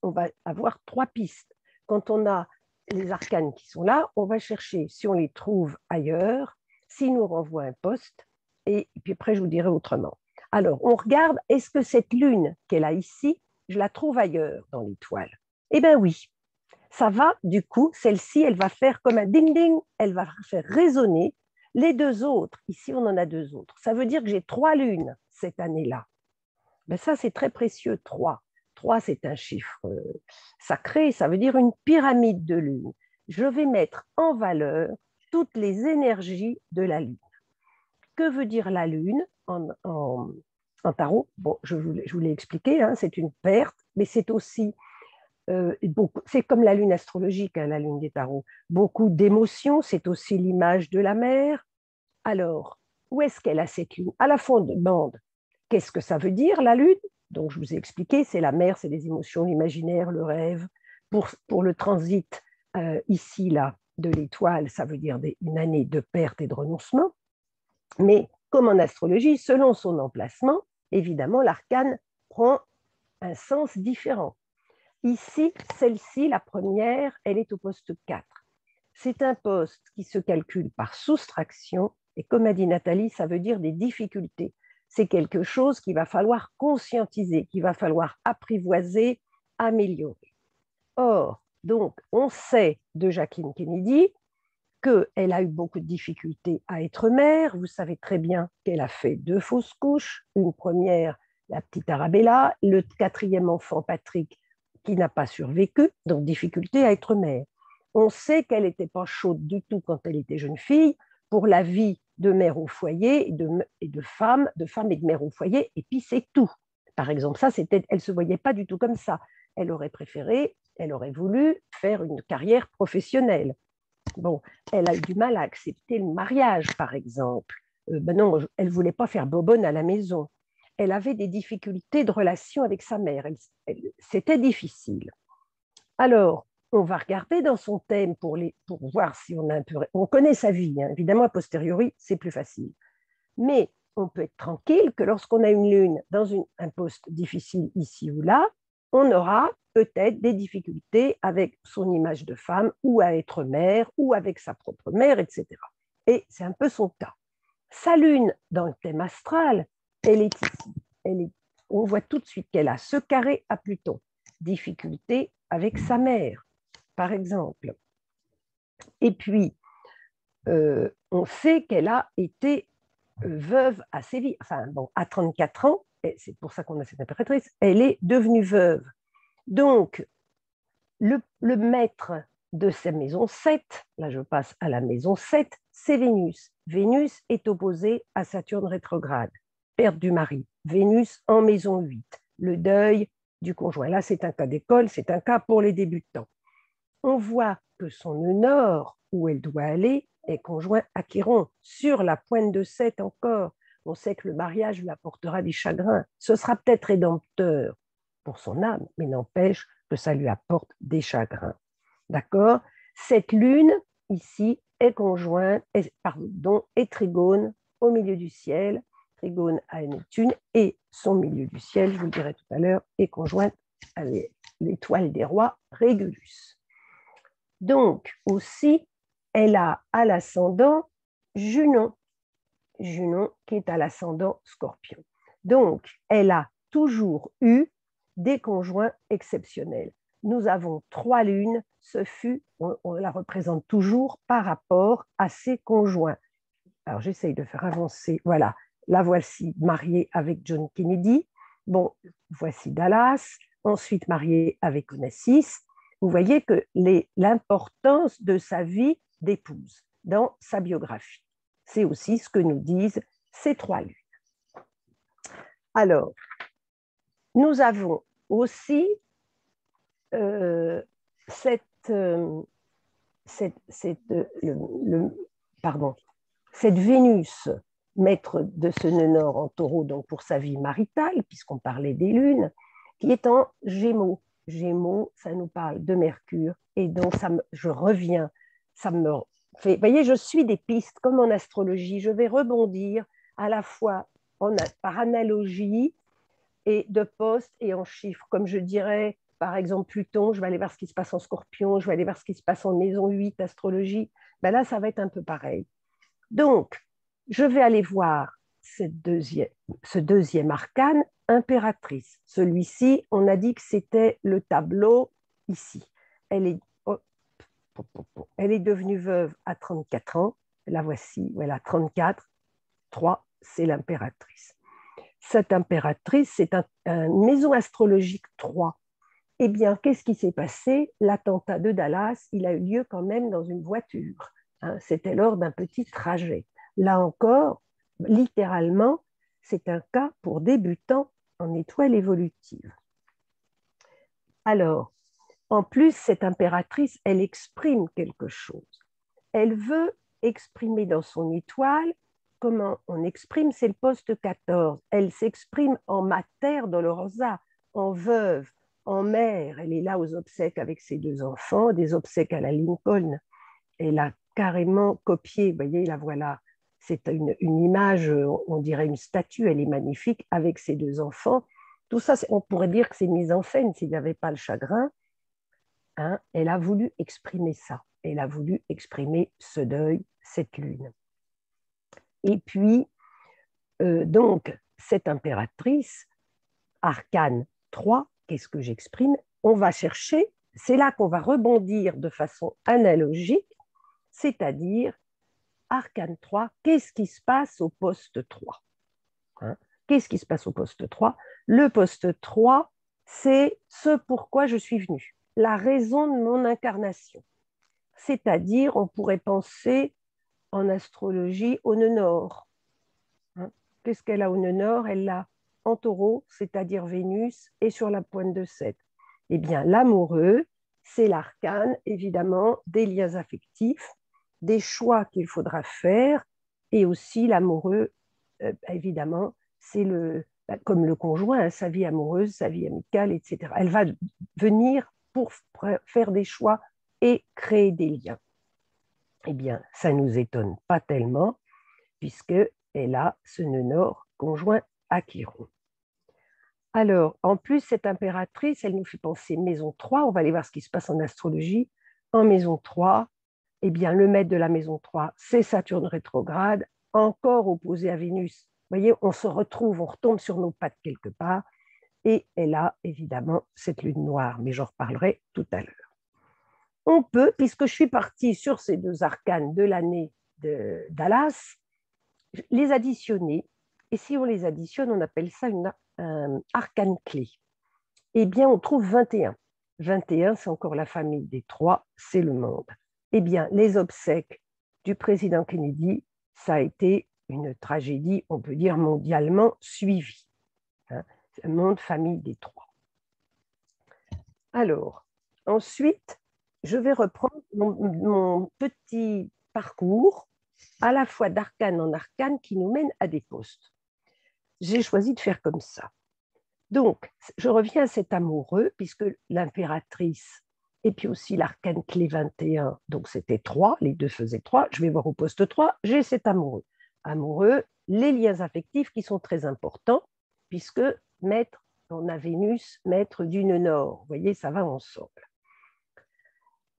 S3: on va avoir 3 pistes. Quand on a les arcanes qui sont là, on va chercher si on les trouve ailleurs, s'ils nous renvoient un poste, et puis après, je vous dirai autrement. Alors, on regarde, est-ce que cette lune qu'elle a ici, je la trouve ailleurs dans l'étoile? Eh bien oui, ça va, du coup, celle-ci, elle va faire comme un ding-ding, elle va faire résonner les deux autres. Ici, on en a 2 autres. Ça veut dire que j'ai 3 lunes cette année-là. Ben ça, c'est très précieux, 3. 3, c'est un chiffre sacré, ça veut dire une pyramide de lunes. Je vais mettre en valeur toutes les énergies de la lune. Que veut dire la lune en tarot? Bon, je vous l'ai expliqué, hein, c'est une perte, mais c'est aussi, c'est comme la lune astrologique, hein, la lune des tarots, beaucoup d'émotions, c'est aussi l'image de la mer. Alors, où est-ce qu'elle a cette lune? À la fondement, qu'est-ce que ça veut dire, la lune? Donc, je vous ai expliqué, c'est la mer, c'est les émotions, l'imaginaire, le rêve. Pour le transit, ici, là, de l'étoile, ça veut dire une année de perte et de renoncement. Mais comme en astrologie, selon son emplacement, évidemment, l'arcane prend un sens différent. Ici, celle-ci, la première, elle est au poste 4. C'est un poste qui se calcule par soustraction, et comme a dit Nathalie, ça veut dire des difficultés. C'est quelque chose qu'il va falloir conscientiser, qu'il va falloir apprivoiser, améliorer. Or, donc, on sait de Jacqueline Kennedy qu'elle a eu beaucoup de difficultés à être mère. Vous savez très bien qu'elle a fait 2 fausses couches. Une première, la petite Arabella, le 4e enfant, Patrick, qui n'a pas survécu, donc difficulté à être mère. On sait qu'elle n'était pas chaude du tout quand elle était jeune fille pour la vie de mère au foyer et de femme et de mère au foyer, et puis c'est tout. Par exemple, ça, elle ne se voyait pas du tout comme ça. Elle aurait préféré, elle aurait voulu faire une carrière professionnelle. Bon, elle a eu du mal à accepter le mariage, par exemple. Non, elle ne voulait pas faire bobonne à la maison. Elle avait des difficultés de relation avec sa mère. C'était difficile. Alors, on va regarder dans son thème pour voir si on a un peu... On connaît sa vie, hein. Évidemment, a posteriori, c'est plus facile. Mais on peut être tranquille que lorsqu'on a une lune dans un poste difficile ici ou là, on aura peut-être des difficultés avec son image de femme ou à être mère ou avec sa propre mère, etc. Et c'est un peu son cas. Sa lune dans le thème astral, elle est ici. On voit tout de suite qu'elle a ce carré à Pluton. Difficulté avec sa mère, par exemple. Et puis, on sait qu'elle a été veuve assez vite, enfin bon, à 34 ans, et c'est pour ça qu'on a cette impératrice, elle est devenue veuve. Donc, le maître de sa maison 7, là je passe à la maison 7, c'est Vénus. Vénus est opposée à Saturne rétrograde, perte du mari. Vénus en maison 8, le deuil du conjoint. Là, c'est un cas d'école, c'est un cas pour les débutants. On voit que son nœud nord, où elle doit aller, est conjoint à Chiron, sur la pointe de 7 encore. On sait que le mariage lui apportera des chagrins. Ce sera peut-être rédempteur pour son âme, mais n'empêche que ça lui apporte des chagrins. D'accord? Cette lune, ici, est conjointe, est trigone au milieu du ciel, trigone à Neptune, et son milieu du ciel, je vous le dirai tout à l'heure, est conjointe à l'étoile des rois, Régulus. Donc, aussi, elle a à l'ascendant Junon, Junon qui est à l'ascendant Scorpion. Donc, elle a toujours eu des conjoints exceptionnels. Nous avons 3 lunes, on la représente toujours par rapport à ses conjoints. Alors, j'essaye de faire avancer, voilà, la voici mariée avec John Kennedy, bon, voici Dallas, ensuite mariée avec Onassis. Vous voyez que l'importance de sa vie d'épouse dans sa biographie. C'est aussi ce que nous disent ces 3 lunes. Alors, nous avons aussi cette Vénus, maître de ce nœud nord en taureau, donc pour sa vie maritale, puisqu'on parlait des lunes, qui est en Gémeaux. Gémeaux, ça nous parle de Mercure, et donc je reviens, ça me fait... Vous voyez, je suis des pistes, comme en astrologie, je vais rebondir à la fois par analogie et de poste et en chiffres, comme je dirais, par exemple, Pluton, je vais aller voir ce qui se passe en Scorpion, je vais aller voir ce qui se passe en maison 8, astrologie, ben là, ça va être un peu pareil. Donc, je vais aller voir ce deuxième arcane, impératrice. Celui-ci, on a dit que c'était le tableau ici. Elle est devenue veuve à 34 ans. La voici, voilà, 34. 3, c'est l'impératrice. Cette impératrice, c'est une maison astrologique 3. Eh bien, qu'est-ce qui s'est passé? L'attentat de Dallas, il a eu lieu quand même dans une voiture. Hein, c'était lors d'un petit trajet. Là encore, littéralement, c'est un cas pour débutants en étoile évolutive. Alors, en plus, cette impératrice, elle exprime quelque chose. Elle veut exprimer dans son étoile, comment on exprime, c'est le poste 14. Elle s'exprime en mater dolorosa, en veuve, en mère. Elle est là aux obsèques avec ses 2 enfants, des obsèques à la Lincoln. Elle a carrément copié, vous voyez, la voilà. C'est une image, on dirait une statue, elle est magnifique avec ses 2 enfants. Tout ça, on pourrait dire que c'est mise en scène s'il n'y avait pas le chagrin. Hein, elle a voulu exprimer ça. Elle a voulu exprimer ce deuil, cette lune. Et puis, donc, cette impératrice, arcane 3, qu'est-ce que j'exprime? On va chercher, c'est là qu'on va rebondir de façon analogique, c'est-à-dire, arcane 3, qu'est-ce qui se passe au poste 3? Hein? Qu'est-ce qui se passe au poste 3? Le poste 3, c'est ce pourquoi je suis venue, la raison de mon incarnation. C'est-à-dire, on pourrait penser en astrologie au nœud nord. Hein? Qu'est-ce qu'elle a au nœud nord? Elle l'a en taureau, c'est-à-dire Vénus, et sur la pointe de 7. Eh bien, l'amoureux, c'est l'arcane, évidemment, des liens affectifs, des choix qu'il faudra faire, et aussi l'amoureux, évidemment, c'est comme le conjoint, hein, sa vie amoureuse, sa vie amicale, etc. Elle va venir pour faire des choix et créer des liens. Eh bien, ça ne nous étonne pas tellement, puisqu'elle a ce nœud nord conjoint à Chiron. Alors, en plus, cette impératrice, elle nous fait penser maison 3. On va aller voir ce qui se passe en astrologie. En maison 3, eh bien, le maître de la maison 3, c'est Saturne rétrograde, encore opposé à Vénus. Vous voyez, on se retrouve, on retombe sur nos pattes quelque part, et elle a évidemment cette lune noire, mais j'en reparlerai tout à l'heure. On peut, puisque je suis partie sur ces deux arcanes de l'année d'Alas, les additionner. Et si on les additionne, on appelle ça un arcane clé. Eh bien, on trouve 21. 21, c'est encore la famille des 3, c'est le monde. Eh bien, les obsèques du président Kennedy, ça a été une tragédie, on peut dire mondialement suivie. Hein, c'est un monde famille des 3. Alors, ensuite, je vais reprendre mon petit parcours, à la fois d'arcane en arcane, qui nous mène à des postes. J'ai choisi de faire comme ça. Donc, je reviens à cet amoureux, puisque l'impératrice, et puis aussi l'arcane clé 21, donc c'était 3, les deux faisaient 3, je vais voir au poste 3, j'ai cet amoureux. Amoureux, les liens affectifs qui sont très importants, puisque maître, on a Vénus, maître du nœud nord. Vous voyez, ça va ensemble.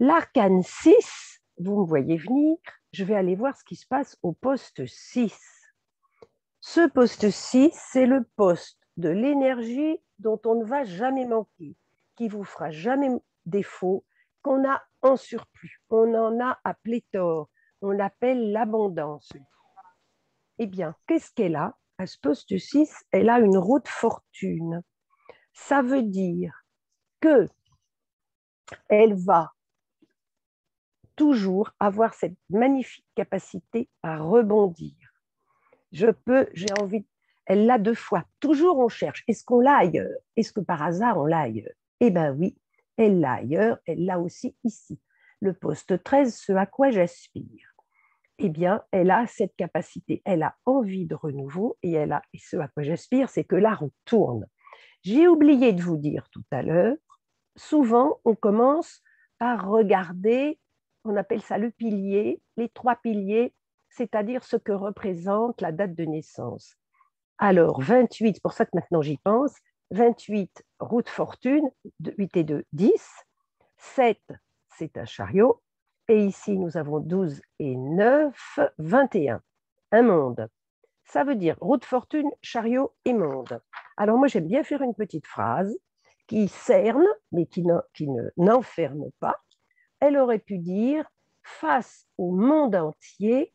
S3: L'arcane 6, vous me voyez venir, je vais aller voir ce qui se passe au poste 6. Ce poste 6, c'est le poste de l'énergie dont on ne va jamais manquer, qui vous fera jamais défaut, qu'on a en surplus. On en a à pléthore. On l'appelle l'abondance. Eh bien, qu'est-ce qu'elle a? À ce poste 6, elle a une roue de fortune. Ça veut dire qu'elle va toujours avoir cette magnifique capacité à rebondir. J'ai envie, elle l'a 2 fois. Toujours on cherche, est-ce qu'on l'a ailleurs? Est-ce que par hasard on l'a ailleurs? Eh bien oui, elle l'a ailleurs, elle l'a aussi ici. Le poste 13, ce à quoi j'aspire. Eh bien, elle a cette capacité, elle a envie de renouveau et ce à quoi j'aspire, c'est que la roue tourne. J'ai oublié de vous dire tout à l'heure, souvent on commence par regarder, on appelle ça le pilier, les 3 piliers, c'est-à-dire ce que représente la date de naissance. Alors, 28, c'est pour ça que maintenant j'y pense, 28, roue de fortune, 8 et 2, 10, 7, c'est un chariot, et ici nous avons 12 et 9, 21, un monde. Ça veut dire roue de fortune, chariot et monde. Alors moi j'aime bien faire une petite phrase qui cerne, mais qui n'enferme pas. Elle aurait pu dire, face au monde entier,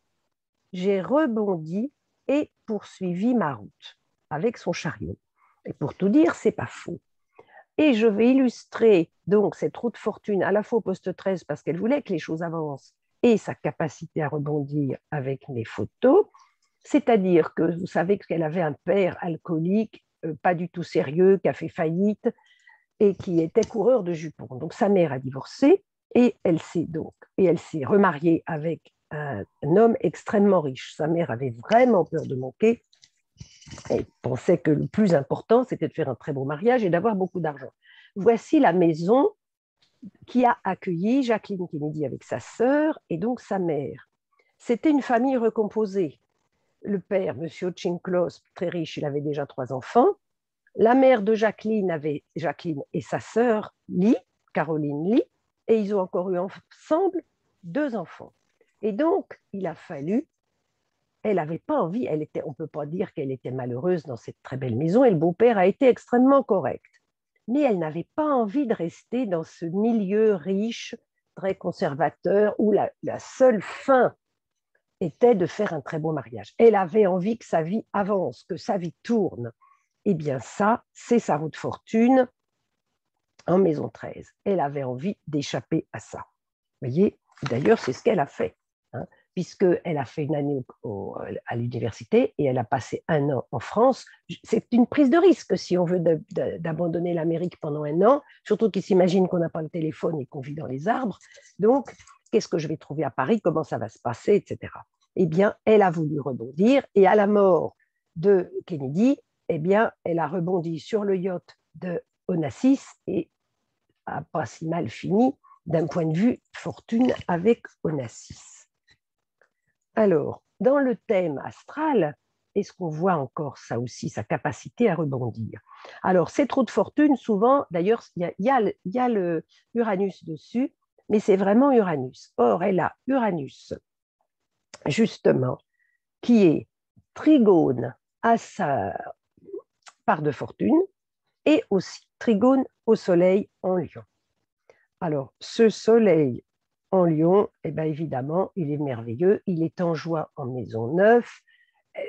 S3: j'ai rebondi et poursuivi ma route avec son chariot. Et pour tout dire, c'est pas faux. Et je vais illustrer donc cette roue de fortune à la fois au poste 13 parce qu'elle voulait que les choses avancent et sa capacité à rebondir avec mes photos. C'est-à-dire que vous savez qu'elle avait un père alcoolique, pas du tout sérieux, qui a fait faillite et qui était coureur de jupons. Donc sa mère a divorcé et elle s'est remariée avec un homme extrêmement riche. Sa mère avait vraiment peur de manquer. Elle pensait que le plus important, c'était de faire un très beau mariage et d'avoir beaucoup d'argent. Voici la maison qui a accueilli Jacqueline Kennedy avec sa sœur et donc sa mère. C'était une famille recomposée. Le père, M. Ochinklos, très riche, il avait déjà 3 enfants. La mère de Jacqueline avait Jacqueline et sa sœur Lee, Caroline Lee, et ils ont encore eu ensemble 2 enfants. Et donc, il a fallu, elle n'avait pas envie, on ne peut pas dire qu'elle était malheureuse dans cette très belle maison, et le beau-père a été extrêmement correct. Mais elle n'avait pas envie de rester dans ce milieu riche, très conservateur, où la seule fin était de faire un très beau mariage. Elle avait envie que sa vie avance, que sa vie tourne. Eh bien ça, c'est sa route fortune en maison 13. Elle avait envie d'échapper à ça. Vous voyez, d'ailleurs, c'est ce qu'elle a fait, hein, puisqu'elle a fait une année à l'université et elle a passé 1 an en France. C'est une prise de risque si on veut d'abandonner l'Amérique pendant 1 an, surtout qu'ils s'imaginent qu'on n'a pas le téléphone et qu'on vit dans les arbres. Donc, qu'est-ce que je vais trouver à Paris, comment ça va se passer, etc. Eh bien, elle a voulu rebondir et à la mort de Kennedy, eh bien, elle a rebondi sur le yacht de Onassis et n'a pas si mal fini d'un point de vue fortune avec Onassis. Alors, dans le thème astral, est-ce qu'on voit encore ça aussi, sa capacité à rebondir? Alors, cette roue de fortune, souvent, d'ailleurs, il y a le Uranus dessus, mais c'est vraiment Uranus. Or, elle a Uranus, justement, qui est trigone à sa part de fortune et aussi trigone au soleil en Lion. Alors, ce soleil en Lion, eh bien, évidemment, il est merveilleux, il est en joie en maison 9,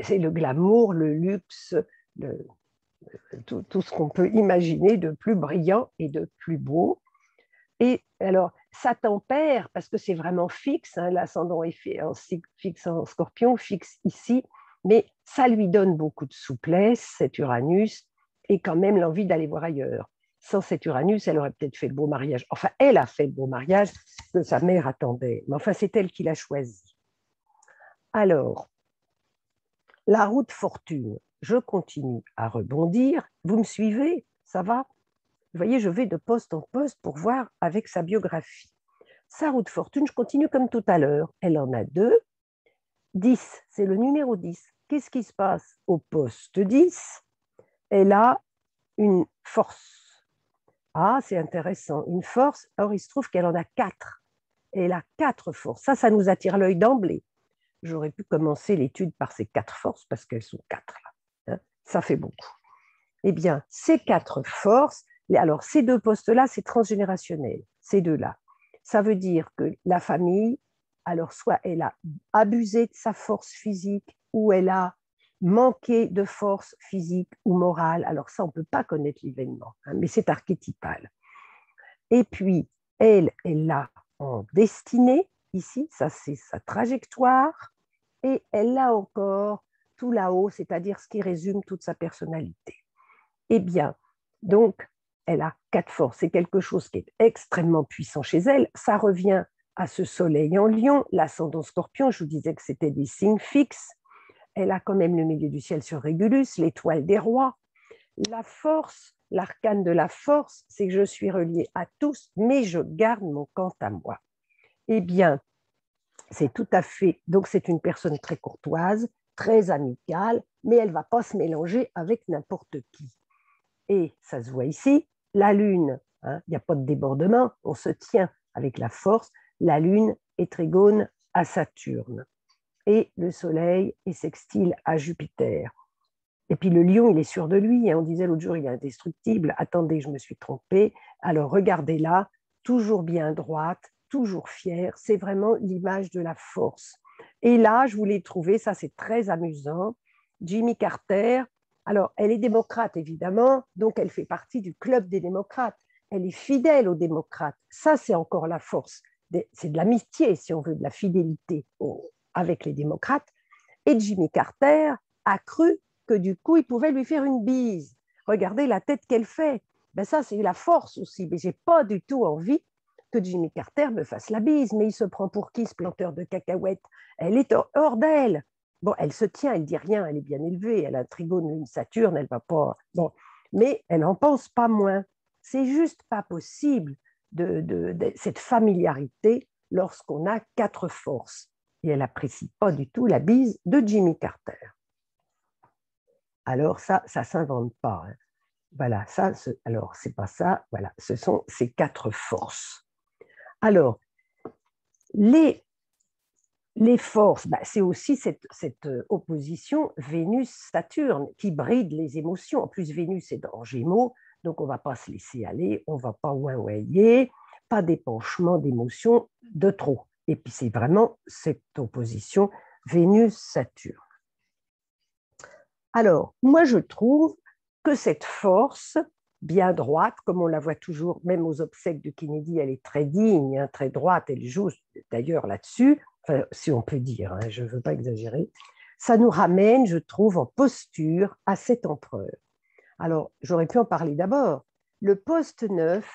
S3: c'est le glamour, le luxe, tout ce qu'on peut imaginer de plus brillant et de plus beau. Et alors, ça tempère, parce que c'est vraiment fixe, hein, l'ascendant est fixe en Scorpion, fixe ici, mais ça lui donne beaucoup de souplesse, cet Uranus, et quand même l'envie d'aller voir ailleurs. Sans cet Uranus, elle aurait peut-être fait le beau mariage. Enfin, elle a fait le beau mariage que sa mère attendait. Mais enfin, c'est elle qui l'a choisi. Alors, la roue de fortune, je continue à rebondir. Vous me suivez? Ça va? Vous voyez, je vais de poste en poste pour voir avec sa biographie. Sa roue de fortune, je continue comme tout à l'heure. Elle en a 2. 10, c'est le numéro 10. Qu'est-ce qui se passe au poste 10? Elle a une force. Ah, c'est intéressant. Une force, or il se trouve qu'elle en a 4. Elle a 4 forces. Ça nous attire l'œil d'emblée. J'aurais pu commencer l'étude par ces 4 forces parce qu'elles sont 4 là. Hein, ça fait beaucoup. Eh bien, ces 4 forces, alors ces 2 postes-là, c'est transgénérationnel, ces 2-là. Ça veut dire que la famille, alors soit elle a abusé de sa force physique ou elle a manqué de force physique ou morale. Alors ça, on ne peut pas connaître l'événement, hein, mais c'est archétypal. Et puis, elle l'a en destinée, ici, ça c'est sa trajectoire, et elle l'a encore tout là-haut, c'est-à-dire ce qui résume toute sa personnalité. Eh bien, donc, elle a 4 forces. C'est quelque chose qui est extrêmement puissant chez elle. Ça revient à ce soleil en Lion, l'ascendant Scorpion. Je vous disais que c'était des signes fixes. Elle a quand même le milieu du ciel sur Régulus, l'étoile des rois. La force, l'arcane de la force, c'est que je suis reliée à tous, mais je garde mon camp à moi. Eh bien, c'est tout à fait... Donc, c'est une personne très courtoise, très amicale, mais elle ne va pas se mélanger avec n'importe qui. Et ça se voit ici, la Lune, hein, il n'y a pas de débordement, on se tient avec la force, la Lune est trigone à Saturne et le Soleil est sextile à Jupiter. Et puis le Lion, il est sûr de lui, hein, on disait l'autre jour, il est indestructible, attendez, je me suis trompée, alors regardez là, toujours bien droite, toujours fière, c'est vraiment l'image de la force. Et là, je voulais trouver, ça c'est très amusant, Jimmy Carter. Alors, elle est démocrate, évidemment, donc elle fait partie du club des démocrates. Elle est fidèle aux démocrates. Ça, c'est encore la force. C'est de l'amitié, si on veut, de la fidélité avec les démocrates. Et Jimmy Carter a cru que du coup, il pouvait lui faire une bise. Regardez la tête qu'elle fait. Ben ça, c'est la force aussi. Mais je n'ai pas du tout envie que Jimmy Carter me fasse la bise. Mais il se prend pour qui, ce planteur de cacahuètes? Elle est hors d'elle. Bon, elle se tient, elle ne dit rien, elle est bien élevée, elle a un trigone, une Saturne, elle ne va pas... Bon, mais elle n'en pense pas moins. C'est juste pas possible de cette familiarité lorsqu'on a 4 forces. Et elle n'apprécie pas du tout la bise de Jimmy Carter. Alors ça ne s'invente pas. Hein. Voilà, ça, alors, c'est pas ça, voilà, ce sont ces 4 forces. Alors, les forces, c'est aussi cette opposition Vénus-Saturne qui bride les émotions. En plus, Vénus est en Gémeaux, donc on ne va pas se laisser aller, on ne va pas ouin-ouailler, pas d'épanchement d'émotions de trop. Et puis, c'est vraiment cette opposition Vénus-Saturne. Alors, moi, je trouve que cette force bien droite, comme on la voit toujours, même aux obsèques de Kennedy, elle est très digne, hein, très droite, elle joue d'ailleurs là-dessus, enfin, si on peut dire, hein, je ne veux pas exagérer, ça nous ramène, je trouve, en posture à cet empereur. Alors, j'aurais pu en parler d'abord. Le poste 9,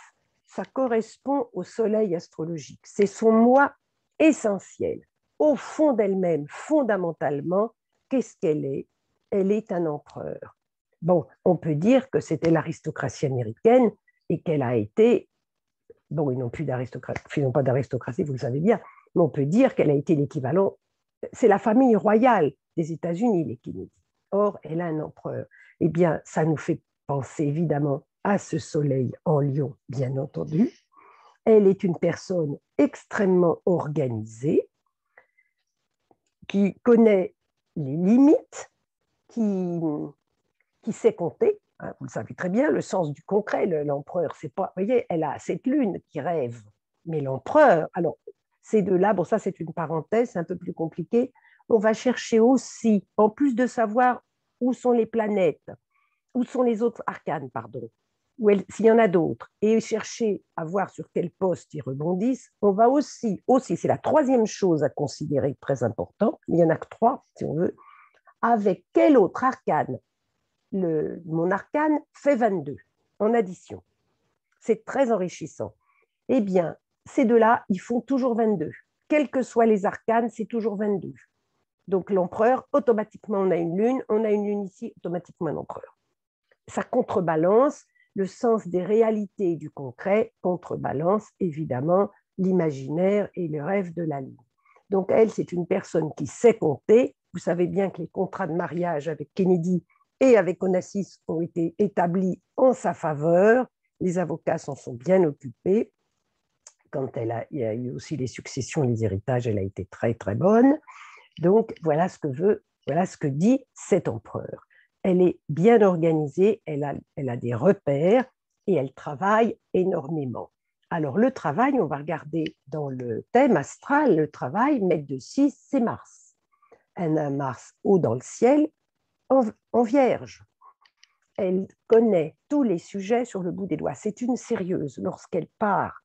S3: ça correspond au soleil astrologique. C'est son moi essentiel. Au fond d'elle-même, fondamentalement, qu'est-ce qu'elle est? Elle est un empereur. Bon, on peut dire que c'était l'aristocratie américaine et qu'elle a été, bon, ils n'ont plus d'aristocratie, ils n'ont pas d'aristocratie, vous le savez bien, mais on peut dire qu'elle a été l'équivalent, c'est la famille royale des États-Unis, les Kennedy. Or, elle a un empereur. Eh bien, ça nous fait penser évidemment à ce soleil en lion, bien entendu. Elle est une personne extrêmement organisée, qui connaît les limites, qui sait compter. Hein, vous le savez très bien, le sens du concret, l'empereur, c'est pas, vous voyez, elle a cette lune qui rêve, mais l'empereur, alors, ces deux-là, bon, ça c'est une parenthèse, c'est un peu plus compliqué, on va chercher aussi, en plus de savoir où sont les planètes, où sont les autres arcanes, pardon, s'il y en a d'autres, et chercher à voir sur quel poste ils rebondissent, on va aussi, c'est la troisième chose à considérer très importante, il n'y en a que 3, si on veut, avec quel autre arcane mon arcane fait 22 en addition. C'est très enrichissant. Eh bien, ces deux-là, ils font toujours 22. Quels que soient les arcanes, c'est toujours 22. Donc l'empereur, automatiquement, on a une lune ici, automatiquement un empereur. Ça contrebalance le sens des réalités du concret, contrebalance évidemment l'imaginaire et le rêve de la lune. Donc elle, c'est une personne qui sait compter. Vous savez bien que les contrats de mariage avec Kennedy et avec Onassis ont été établis en sa faveur. Les avocats s'en sont bien occupés. Quand il y a eu aussi les successions et les héritages, elle a été très, très bonne. Donc, voilà ce que dit cet empereur. Elle est bien organisée, elle a des repères et elle travaille énormément. Alors, le travail, on va regarder dans le thème astral, le travail, maître de 6, c'est Mars. Elle a un Mars haut dans le ciel, en vierge. Elle connaît tous les sujets sur le bout des doigts. C'est une sérieuse. Lorsqu'elle part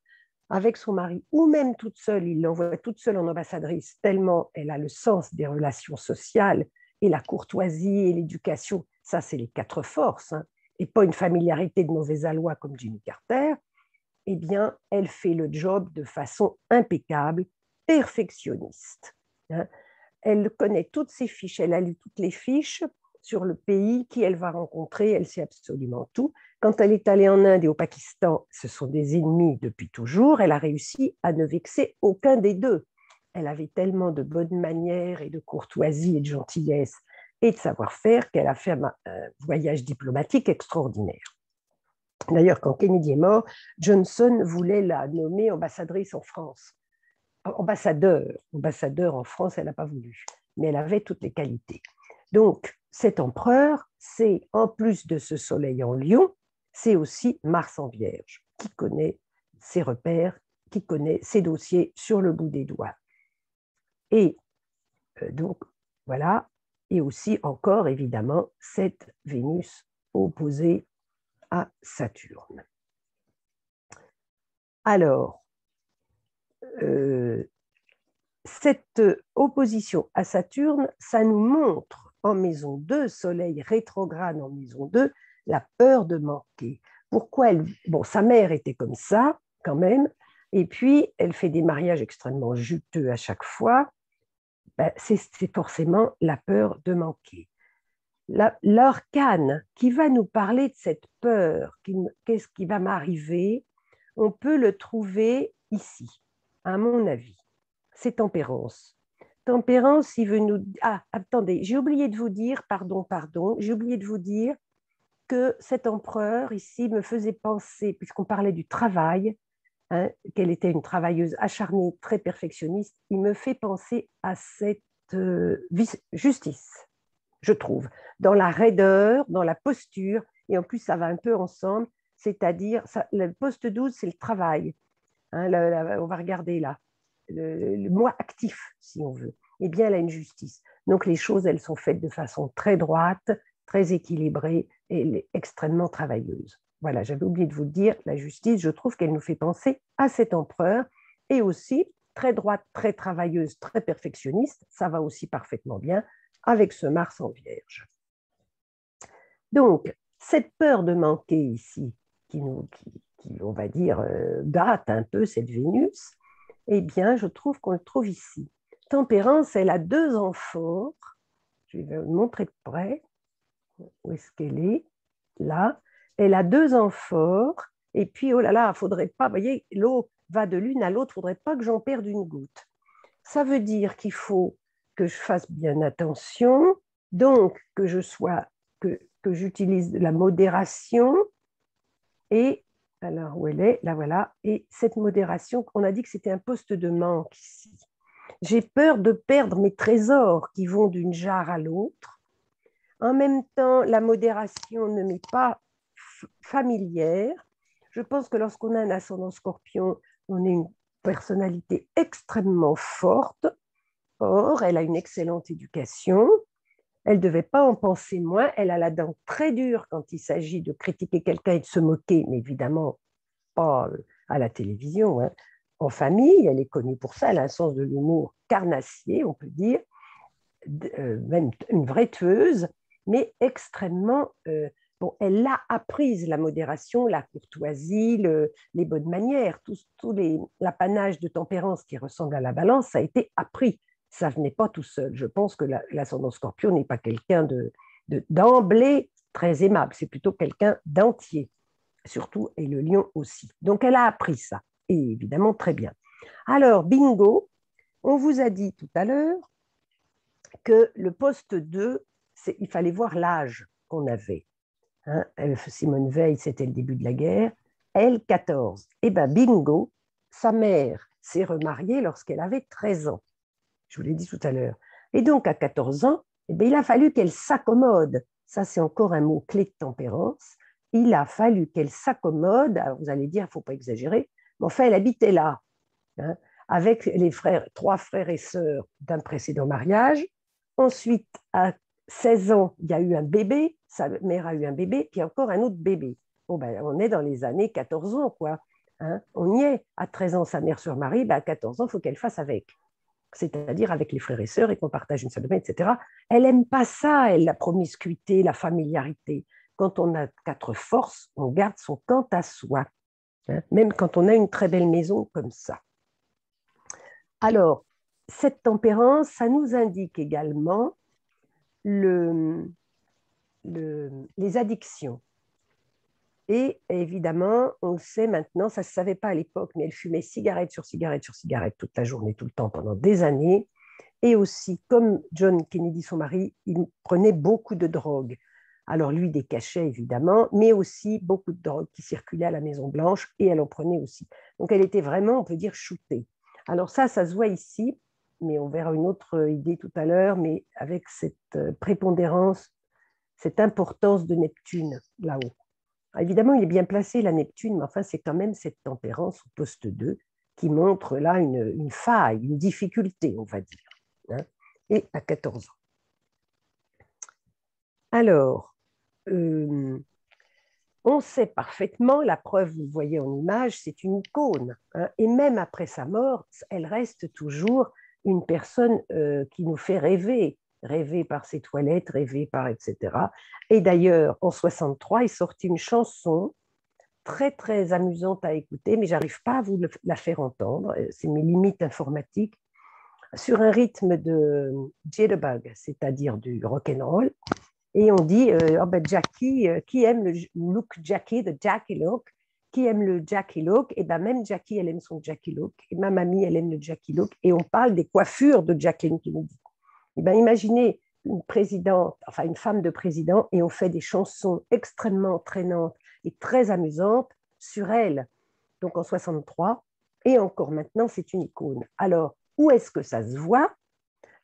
S3: avec son mari, ou même toute seule, il l'envoie toute seule en ambassadrice, tellement elle a le sens des relations sociales et la courtoisie et l'éducation. Ça, c'est les 4 forces, hein, et pas une familiarité de mauvais aloi comme Jimmy Carter. Eh bien, elle fait le job de façon impeccable, perfectionniste. Hein. Elle connaît toutes ses fiches, elle a lu toutes les fiches sur le pays, qui elle va rencontrer, elle sait absolument tout. Quand elle est allée en Inde et au Pakistan, ce sont des ennemis depuis toujours, elle a réussi à ne vexer aucun des deux. Elle avait tellement de bonnes manières et de courtoisie et de gentillesse et de savoir-faire qu'elle a fait un voyage diplomatique extraordinaire. D'ailleurs, quand Kennedy est mort, Johnson voulait la nommer ambassadrice en France. Ambassadeur en France, elle n'a pas voulu, mais elle avait toutes les qualités. Donc, cet empereur, c'est en plus de ce soleil en lion, c'est aussi Mars en vierge, qui connaît ses repères, qui connaît ses dossiers sur le bout des doigts. Et donc, voilà, et aussi encore, évidemment, cette Vénus opposée à Saturne. Alors, cette opposition à Saturne, ça nous montre en maison 2, Soleil rétrograde en maison 2, la peur de manquer. Pourquoi elle... Bon, sa mère était comme ça, quand même, et puis elle fait des mariages extrêmement juteux à chaque fois. Ben, c'est forcément la peur de manquer. L'arcane qui va nous parler de cette peur, qu'est-ce qui va m'arriver, on peut le trouver ici, à mon avis. C'est Tempérance. Tempérance, il veut nous... Ah, attendez, j'ai oublié de vous dire, pardon, j'ai oublié de vous dire que cet empereur ici me faisait penser, puisqu'on parlait du travail, hein, qu'elle était une travailleuse acharnée, très perfectionniste, il me fait penser à cette justice, je trouve, dans la raideur, dans la posture, et en plus ça va un peu ensemble, c'est-à-dire, le poste 12, c'est le travail. Hein, on va regarder là, le moi actif, si on veut. Eh bien, elle a une justice. Donc, les choses, elles sont faites de façon très droite, très équilibrée et elle est extrêmement travailleuse. Voilà, j'avais oublié de vous le dire, la justice, je trouve qu'elle nous fait penser à cet empereur et aussi très droite, très travailleuse, très perfectionniste. Ça va aussi parfaitement bien avec ce Mars en Vierge. Donc, cette peur de manquer ici, qui on va dire, date un peu cette Vénus, eh bien, je trouve qu'on le trouve ici. Tempérance, elle a 2 amphores. Je vais vous montrer de près. Où est-ce qu'elle est? Là. Elle a 2 amphores. Et puis, oh là là, il ne faudrait pas, vous voyez, l'eau va de l'une à l'autre, il ne faudrait pas que j'en perde une goutte. Ça veut dire qu'il faut que je fasse bien attention, donc que j'utilise la modération. Et alors, où elle est? Là, voilà. Et cette modération, on a dit que c'était un poste de manque ici. J'ai peur de perdre mes trésors qui vont d'une jarre à l'autre. En même temps, la modération ne m'est pas familière. Je pense que lorsqu'on a un ascendant Scorpion, on a une personnalité extrêmement forte. Or, elle a une excellente éducation. Elle ne devait pas en penser moins. Elle a la dent très dure quand il s'agit de critiquer quelqu'un et de se moquer, mais évidemment pas à la télévision. Hein. En famille, elle est connue pour ça. Elle a un sens de l'humour carnassier, on peut dire, même une vraie tueuse, mais extrêmement... bon, elle l'a apprise, la modération, la courtoisie, les bonnes manières, tout l'apanage de tempérance qui ressemble à la balance, ça a été appris. Ça venait pas tout seul. Je pense que l'ascendant Scorpion n'est pas quelqu'un d'emblée très aimable, c'est plutôt quelqu'un d'entier, surtout, et le lion aussi. Donc, elle a appris ça, et évidemment très bien. Alors, bingo, on vous a dit tout à l'heure que le poste 2, il fallait voir l'âge qu'on avait. Hein, Simone Veil, c'était le début de la guerre. Elle, 14. Eh bien, bingo, sa mère s'est remariée lorsqu'elle avait 13 ans. Je vous l'ai dit tout à l'heure. Et donc, à 14 ans, eh bien, il a fallu qu'elle s'accommode. Ça, c'est encore un mot-clé de tempérance. Il a fallu qu'elle s'accommode. Alors, vous allez dire, il ne faut pas exagérer. Mais enfin, elle habitait là, hein, avec les 3 frères et sœurs d'un précédent mariage. Ensuite, à 16 ans, il y a eu un bébé. Sa mère a eu un bébé, puis encore un autre bébé. Bon, ben, on est dans les années 14 ans, quoi. Hein, on y est. À 13 ans, sa mère se remarie. Ben, à 14 ans, il faut qu'elle fasse avec. C'est-à-dire avec les frères et sœurs et qu'on partage une salle de bain, etc. Elle n'aime pas ça, elle, la promiscuité, la familiarité. Quand on a 4 forces, on garde son quant à soi, hein, même quand on a une très belle maison comme ça. Alors, cette tempérance, ça nous indique également les addictions. Et évidemment, on le sait maintenant, ça ne se savait pas à l'époque, mais elle fumait cigarette sur cigarette sur cigarette toute la journée, tout le temps, pendant des années. Et aussi, comme John Kennedy, son mari, il prenait beaucoup de drogue. Alors lui, des cachets, évidemment, mais aussi beaucoup de drogue qui circulait à la Maison-Blanche, et elle en prenait aussi. Donc elle était vraiment, on peut dire, shootée. Alors ça se voit ici, mais on verra une autre idée tout à l'heure, mais avec cette prépondérance, cette importance de Neptune, là-haut. Évidemment, il est bien placé, la Neptune, mais enfin, c'est quand même cette tempérance au poste 2 qui montre là une faille, une difficulté, on va dire, hein, et à 14 ans. Alors, on sait parfaitement, la preuve, vous voyez en image, c'est une icône, hein, et même après sa mort, elle reste toujours une personne qui nous fait rêver par ses toilettes, rêver par etc. Et d'ailleurs, en 63, il sortit une chanson très, très amusante à écouter, mais je n'arrive pas à vous la faire entendre, c'est mes limites informatiques, sur un rythme de jitterbug, c'est-à-dire du rock'n'roll. Et on dit, oh ben Jackie, qui aime le look Jackie, the Jackie look, qui aime le Jackie look, et ben même Jackie, elle aime son Jackie look, et ma mamie, elle aime le Jackie look, et on parle des coiffures de Jacqueline Kennedy. Et ben imaginez une présidente, enfin une femme de président, et on fait des chansons extrêmement entraînantes et très amusantes sur elle. Donc en 63, et encore maintenant, c'est une icône. Alors, où est-ce que ça se voit?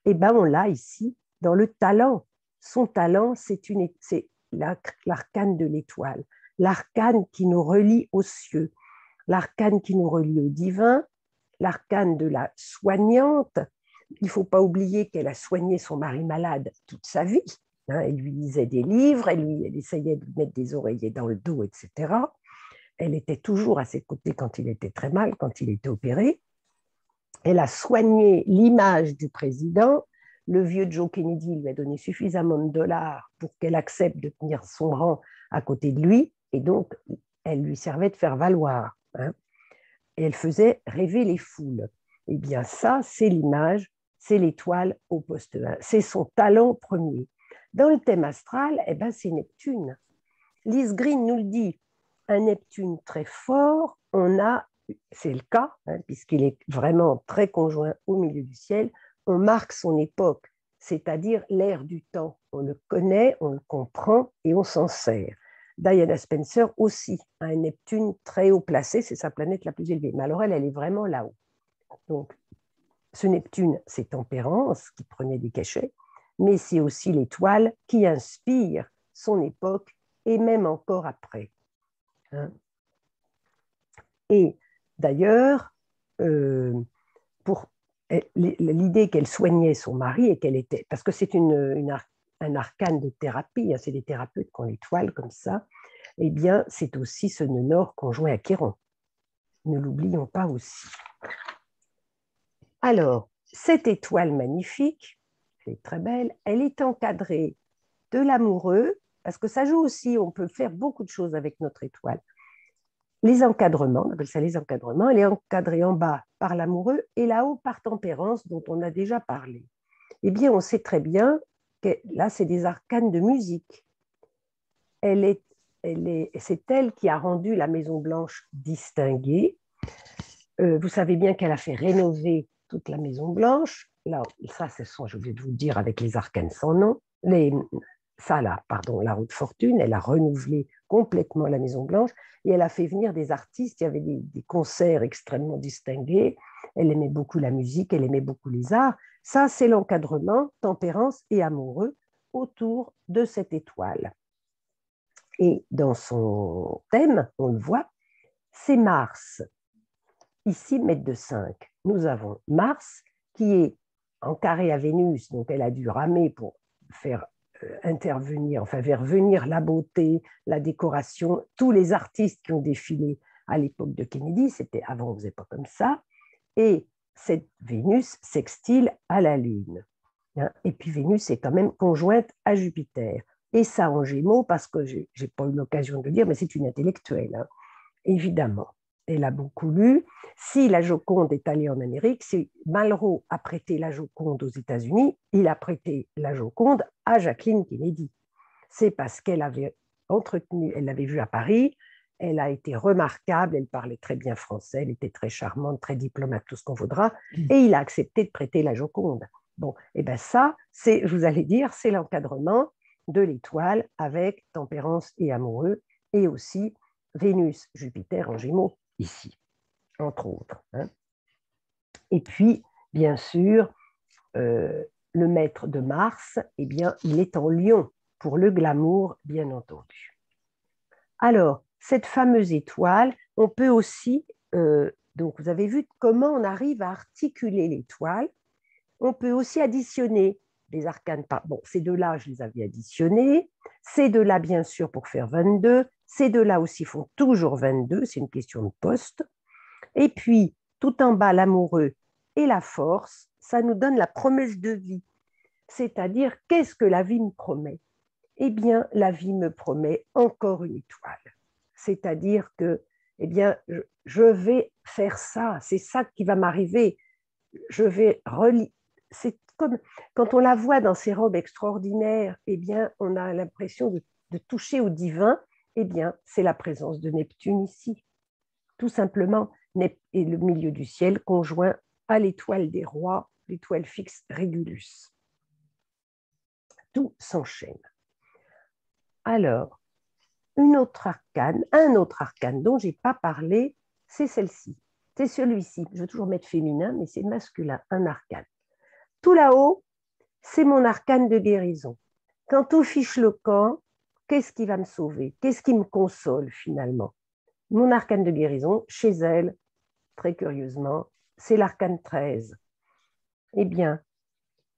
S3: Eh bien, on l'a ici, dans le talent. Son talent, c'est l'arcane de l'étoile, l'arcane qui nous relie aux cieux, l'arcane qui nous relie au divin, l'arcane de la soignante. Il ne faut pas oublier qu'elle a soigné son mari malade toute sa vie. Elle lui lisait des livres, elle essayait de lui mettre des oreillers dans le dos, etc. Elle était toujours à ses côtés quand il était très mal, quand il était opéré. Elle a soigné l'image du président. Le vieux Joe Kennedy lui a donné suffisamment de dollars pour qu'elle accepte de tenir son rang à côté de lui. Et donc, elle lui servait de faire valoir. Et elle faisait rêver les foules. Eh bien, ça, c'est l'image, c'est l'étoile au poste 1. C'est son talent premier. Dans le thème astral, eh ben, c'est Neptune. Lise Green nous le dit, un Neptune très fort, c'est le cas, puisqu'il est vraiment très conjoint au milieu du ciel, on marque son époque, c'est-à-dire l'ère du temps. On le connaît, on le comprend et on s'en sert. Diana Spencer aussi a un Neptune très haut placé, c'est sa planète la plus élevée. Mais alors elle est vraiment là-haut. Donc, ce Neptune, c'est Tempérance qui prenait des cachets, mais c'est aussi l'étoile qui inspire son époque et même encore après. Et d'ailleurs, pour l'idée qu'elle soignait son mari et qu'elle était, parce que c'est un arcane de thérapie, c'est des thérapeutes qui ont l'étoile comme ça, eh bien, c'est aussi ce nœud nord conjoint à Chiron. Ne l'oublions pas aussi. Alors, cette étoile magnifique, elle est très belle, elle est encadrée de l'amoureux, parce que ça joue aussi, on peut faire beaucoup de choses avec notre étoile. Les encadrements, on appelle ça les encadrements, elle est encadrée en bas par l'amoureux et là-haut par Tempérance, dont on a déjà parlé. Eh bien, on sait très bien que là, c'est des arcanes de musique. C'est elle qui a rendu la Maison Blanche distinguée. Vous savez bien qu'elle a fait rénover toute la Maison Blanche. Là, ça, je vais vous le dire avec les arcanes sans nom. La Haute Fortune, elle a renouvelé complètement la Maison Blanche et elle a fait venir des artistes. Il y avait des concerts extrêmement distingués. Elle aimait beaucoup la musique, elle aimait beaucoup les arts. Ça, c'est l'encadrement, tempérance et amoureux autour de cette étoile. Et dans son thème, on le voit, c'est Mars. Ici, mètre de 5. Nous avons Mars qui est en carré à Vénus, donc elle a dû ramer pour faire faire venir la beauté, la décoration, tous les artistes qui ont défilé à l'époque de Kennedy, avant on ne faisait pas comme ça, et cette Vénus sextile à la Lune. Et puis Vénus est quand même conjointe à Jupiter. Et ça en Gémeaux, parce que je n'ai pas eu l'occasion de le dire, mais c'est une intellectuelle, évidemment. Elle a beaucoup lu. Si la Joconde est allée en Amérique, si Malraux a prêté la Joconde aux États-Unis, il a prêté la Joconde à Jacqueline Kennedy. C'est parce qu'elle avait elle l'avait vue à Paris, elle a été remarquable, elle parlait très bien français, elle était très charmante, très diplomate, tout ce qu'on voudra, et il a accepté de prêter la Joconde. Bon, et bien ça, vous allez dire, c'est l'encadrement de l'étoile avec tempérance et amoureux, et aussi Vénus, Jupiter en Gémeaux, ici, entre autres. Et puis, bien sûr, le maître de Mars, eh bien, il est en Lion, pour le glamour, bien entendu. Alors, cette fameuse étoile, on peut aussi, donc vous avez vu comment on arrive à articuler l'étoile, on peut aussi additionner les arcanes. Bon, ces deux-là, je les avais additionnés, ces deux-là, bien sûr, pour faire 22, ces deux-là aussi font toujours 22, c'est une question de poste. Et puis, tout en bas, l'amoureux et la force, ça nous donne la promesse de vie. C'est-à-dire, qu'est-ce que la vie me promet? Eh bien, la vie me promet encore une étoile. C'est-à-dire que, eh bien, je vais faire ça, c'est ça qui va m'arriver. Je vais c'est comme quand on la voit dans ses robes extraordinaires, eh bien, on a l'impression de toucher au divin. Eh bien, c'est la présence de Neptune ici. Tout simplement, et le milieu du ciel conjoint à l'étoile des rois, l'étoile fixe Régulus. tout s'enchaîne. Alors, un autre arcane dont je n'ai pas parlé, c'est celle-ci. C'est celui-ci. Je veux toujours mettre féminin, mais c'est masculin, un arcane. Tout là-haut, c'est mon arcane de guérison. Quand tout fiche le camp, qu'est-ce qui va me sauver? Qu'est-ce qui me console finalement? Mon arcane de guérison, chez elle, très curieusement, c'est l'arcane 13. Eh bien,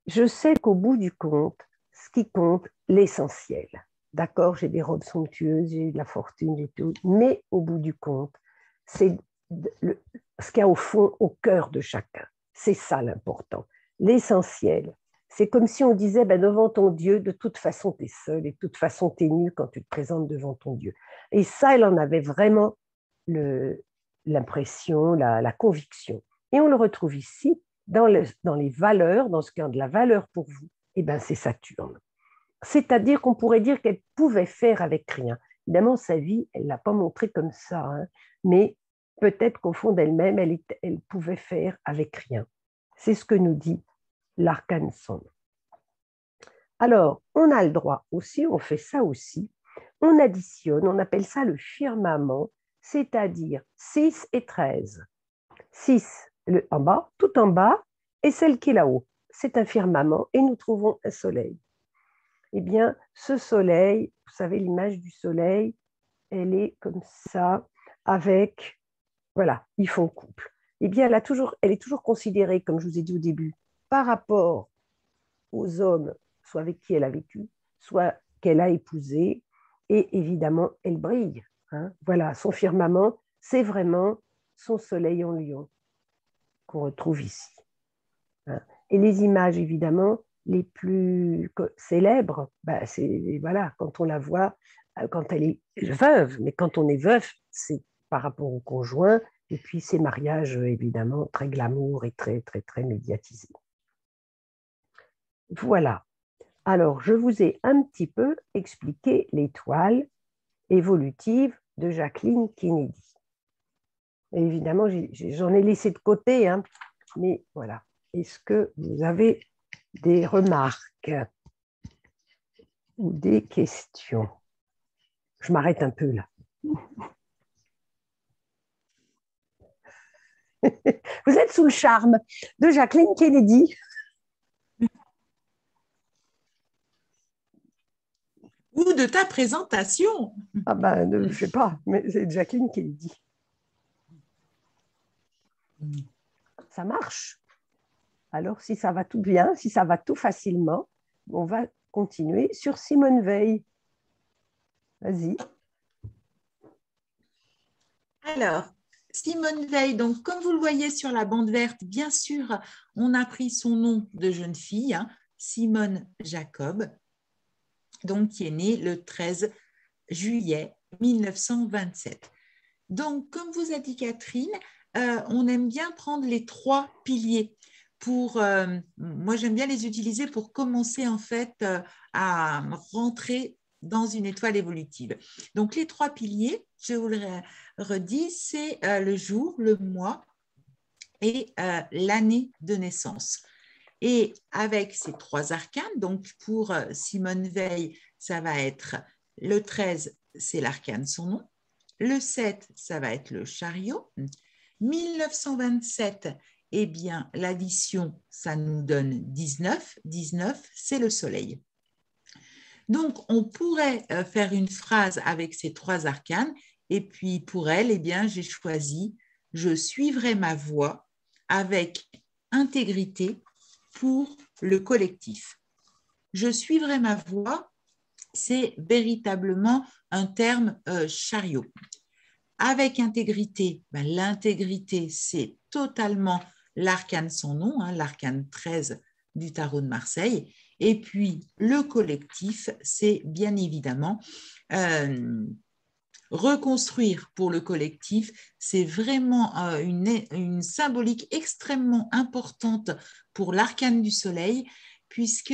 S3: je sais qu'au bout du compte, ce qui compte, l'essentiel. D'accord, j'ai des robes somptueuses, j'ai de la fortune et tout, mais au bout du compte, c'est ce qu'il y a au fond, au cœur de chacun. C'est ça l'important. L'essentiel, c'est comme si on disait, ben, devant ton Dieu, de toute façon, tu es seul et de toute façon, tu es nu quand tu te présentes devant ton Dieu. Et ça, elle en avait vraiment l'impression, la conviction. Et on le retrouve ici, dans les valeurs, dans ce qui a de la valeur pour vous, eh ben, c'est Saturne. C'est-à-dire qu'on pourrait dire qu'elle pouvait faire avec rien. Évidemment, sa vie, elle ne l'a pas montré comme ça, hein, mais peut-être qu'au fond d'elle-même, elle pouvait faire avec rien. C'est ce que nous dit l'arcane son. Alors, on a le droit aussi, on fait ça aussi, on additionne, on appelle ça le firmament, c'est-à-dire 6 et 13. 6 en bas, tout en bas, et celle qui est là-haut. C'est un firmament et nous trouvons un soleil. Eh bien, ce soleil, vous savez, l'image du soleil, elle est comme ça, avec, voilà, ils font couple. Eh bien, elle est toujours considérée, comme je vous ai dit au début, par rapport aux hommes, soit avec qui elle a vécu, soit qu'elle a épousé, et évidemment, elle brille. Hein. Voilà, son firmament, c'est vraiment son soleil en lion qu'on retrouve ici. Hein. Et les images, évidemment, les plus célèbres, ben c'est voilà, quand on la voit, quand elle est veuve, mais quand on est veuf, c'est par rapport au conjoint, et puis ces mariages, évidemment, très glamour et très, très, très médiatisés. Voilà. Alors, je vous ai un petit peu expliqué l'étoile évolutive de Jacqueline Kennedy. Et évidemment, j'en ai laissé de côté, hein, mais voilà. Est-ce que vous avez des remarques ou des questions? Je m'arrête un peu là. Vous êtes sous le charme de Jacqueline Kennedy.
S2: Ou de ta présentation.
S3: Ah ben, je ne sais pas, mais c'est Jacqueline Kennedy. Ça marche. Alors, si ça va tout bien, si ça va tout facilement, on va continuer sur Simone Veil. Vas-y.
S2: Alors, Simone Veil, donc comme vous le voyez sur la bande verte, bien sûr, on a pris son nom de jeune fille, hein, Simone Jacob, donc qui est née le 13 juillet 1927. Donc, comme vous a dit Catherine, on aime bien prendre les 3 piliers. Moi, j'aime bien les utiliser pour commencer en fait à rentrer dans une étoile évolutive. Donc, les 3 piliers, je vous le redis, c'est le jour, le mois et l'année de naissance. Et avec ces 3 arcanes, donc pour Simone Veil, ça va être le 13, c'est l'arcane son nom. Le 7, ça va être le chariot. 1927, eh bien, l'addition, ça nous donne 19. 19, c'est le soleil. Donc, on pourrait faire une phrase avec ces 3 arcanes. Et puis, pour elle, eh bien, j'ai choisi « Je suivrai ma voie avec intégrité pour le collectif ». Je suivrai ma voie, c'est véritablement un terme chariot. Avec intégrité, ben, l'intégrité, c'est totalement l'arcane son nom, hein, l'arcane 13 du tarot de Marseille. Et puis, le collectif, c'est bien évidemment reconstruire pour le collectif. C'est vraiment une symbolique extrêmement importante pour l'arcane du soleil, puisque...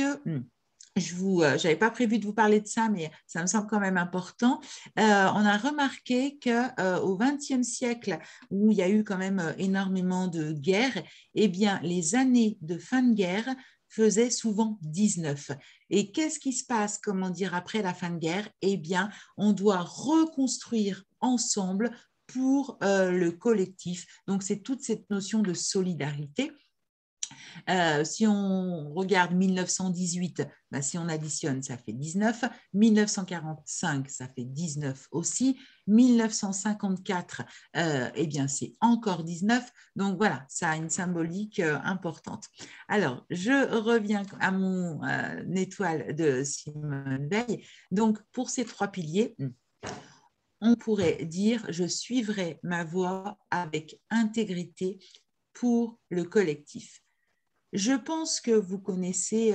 S2: je n'avais pas prévu de vous parler de ça, mais ça me semble quand même important. On a remarqué qu'au XXe siècle, où il y a eu quand même énormément de guerres, eh bien, les années de fin de guerre faisait souvent 19. Et qu'est-ce qui se passe, comment dire, après la fin de guerre? Eh bien, on doit reconstruire ensemble pour le collectif. Donc, c'est toute cette notion de solidarité. Si on regarde 1918, ben, si on additionne, ça fait 19. 1945, ça fait 19 aussi. 1954, eh bien, c'est encore 19. Donc, voilà, ça a une symbolique importante. Alors, je reviens à mon étoile de Simone Veil. Donc, pour ces 3 piliers, on pourrait dire « Je suivrai ma voie avec intégrité pour le collectif ». Je pense que vous connaissez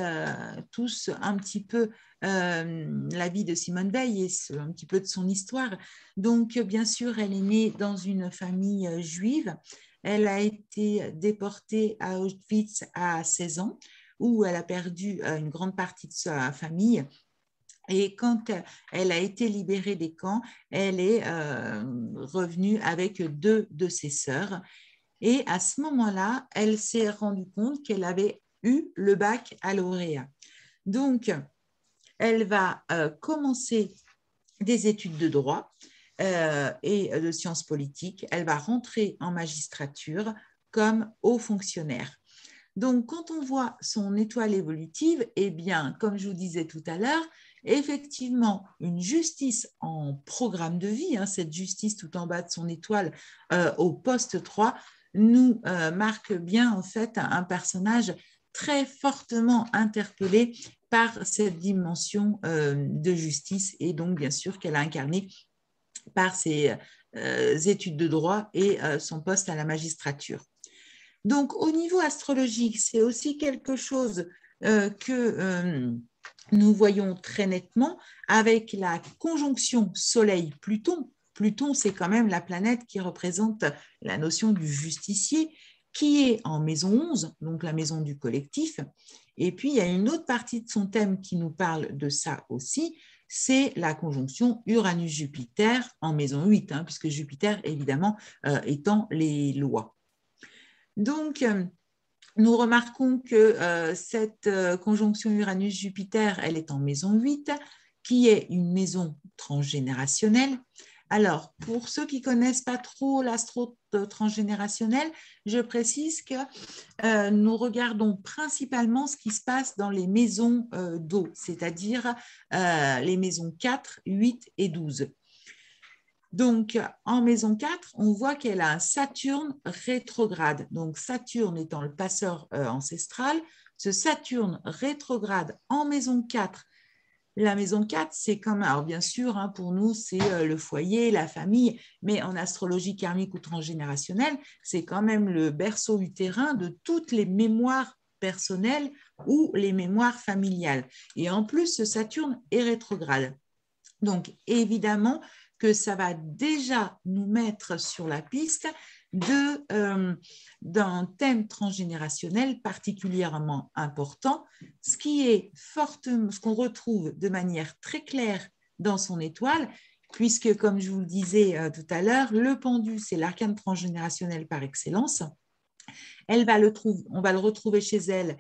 S2: tous un petit peu la vie de Simone Veil et un petit peu de son histoire. Donc, bien sûr, elle est née dans une famille juive. Elle a été déportée à Auschwitz à 16 ans, où elle a perdu une grande partie de sa famille. Et quand elle a été libérée des camps, elle est revenue avec 2 de ses sœurs. Et à ce moment-là, elle s'est rendue compte qu'elle avait eu le baccalauréat. Donc, elle va commencer des études de droit et de sciences politiques. Elle va rentrer en magistrature comme haut fonctionnaire. Donc, quand on voit son étoile évolutive, eh bien, comme je vous disais tout à l'heure, effectivement, une justice en programme de vie, cette justice tout en bas de son étoile au poste 3, nous marque bien en fait un personnage très fortement interpellé par cette dimension de justice et donc bien sûr qu'elle a incarné par ses études de droit et son poste à la magistrature. Donc au niveau astrologique, c'est aussi quelque chose que nous voyons très nettement avec la conjonction Soleil-Pluton. Pluton, c'est quand même la planète qui représente la notion du justicier, qui est en maison 11, donc la maison du collectif. Et puis, il y a une autre partie de son thème qui nous parle de ça aussi, c'est la conjonction Uranus-Jupiter en maison 8, puisque Jupiter, évidemment, étant les lois. Donc, nous remarquons que cette conjonction Uranus-Jupiter, elle est en maison 8, qui est une maison transgénérationnelle. Alors, pour ceux qui ne connaissent pas trop l'astro transgénérationnel, je précise que nous regardons principalement ce qui se passe dans les maisons d'eau, c'est-à-dire les maisons 4, 8 et 12. Donc, en maison 4, on voit qu'elle a un Saturne rétrograde. Donc, Saturne étant le passeur ancestral, ce Saturne rétrograde en maison 4. La maison 4, c'est comme, alors bien sûr, pour nous, c'est le foyer, la famille, mais en astrologie karmique ou transgénérationnelle, c'est quand même le berceau utérin de toutes les mémoires personnelles ou les mémoires familiales. Et en plus, ce Saturne est rétrograde. Donc, évidemment, que ça va déjà nous mettre sur la piste d'un thème transgénérationnel particulièrement important, ce qui est fortement, ce qu'on retrouve de manière très claire dans son étoile, puisque, comme je vous le disais tout à l'heure, le pendu, c'est l'arcane transgénérationnel par excellence. On va le retrouver chez elle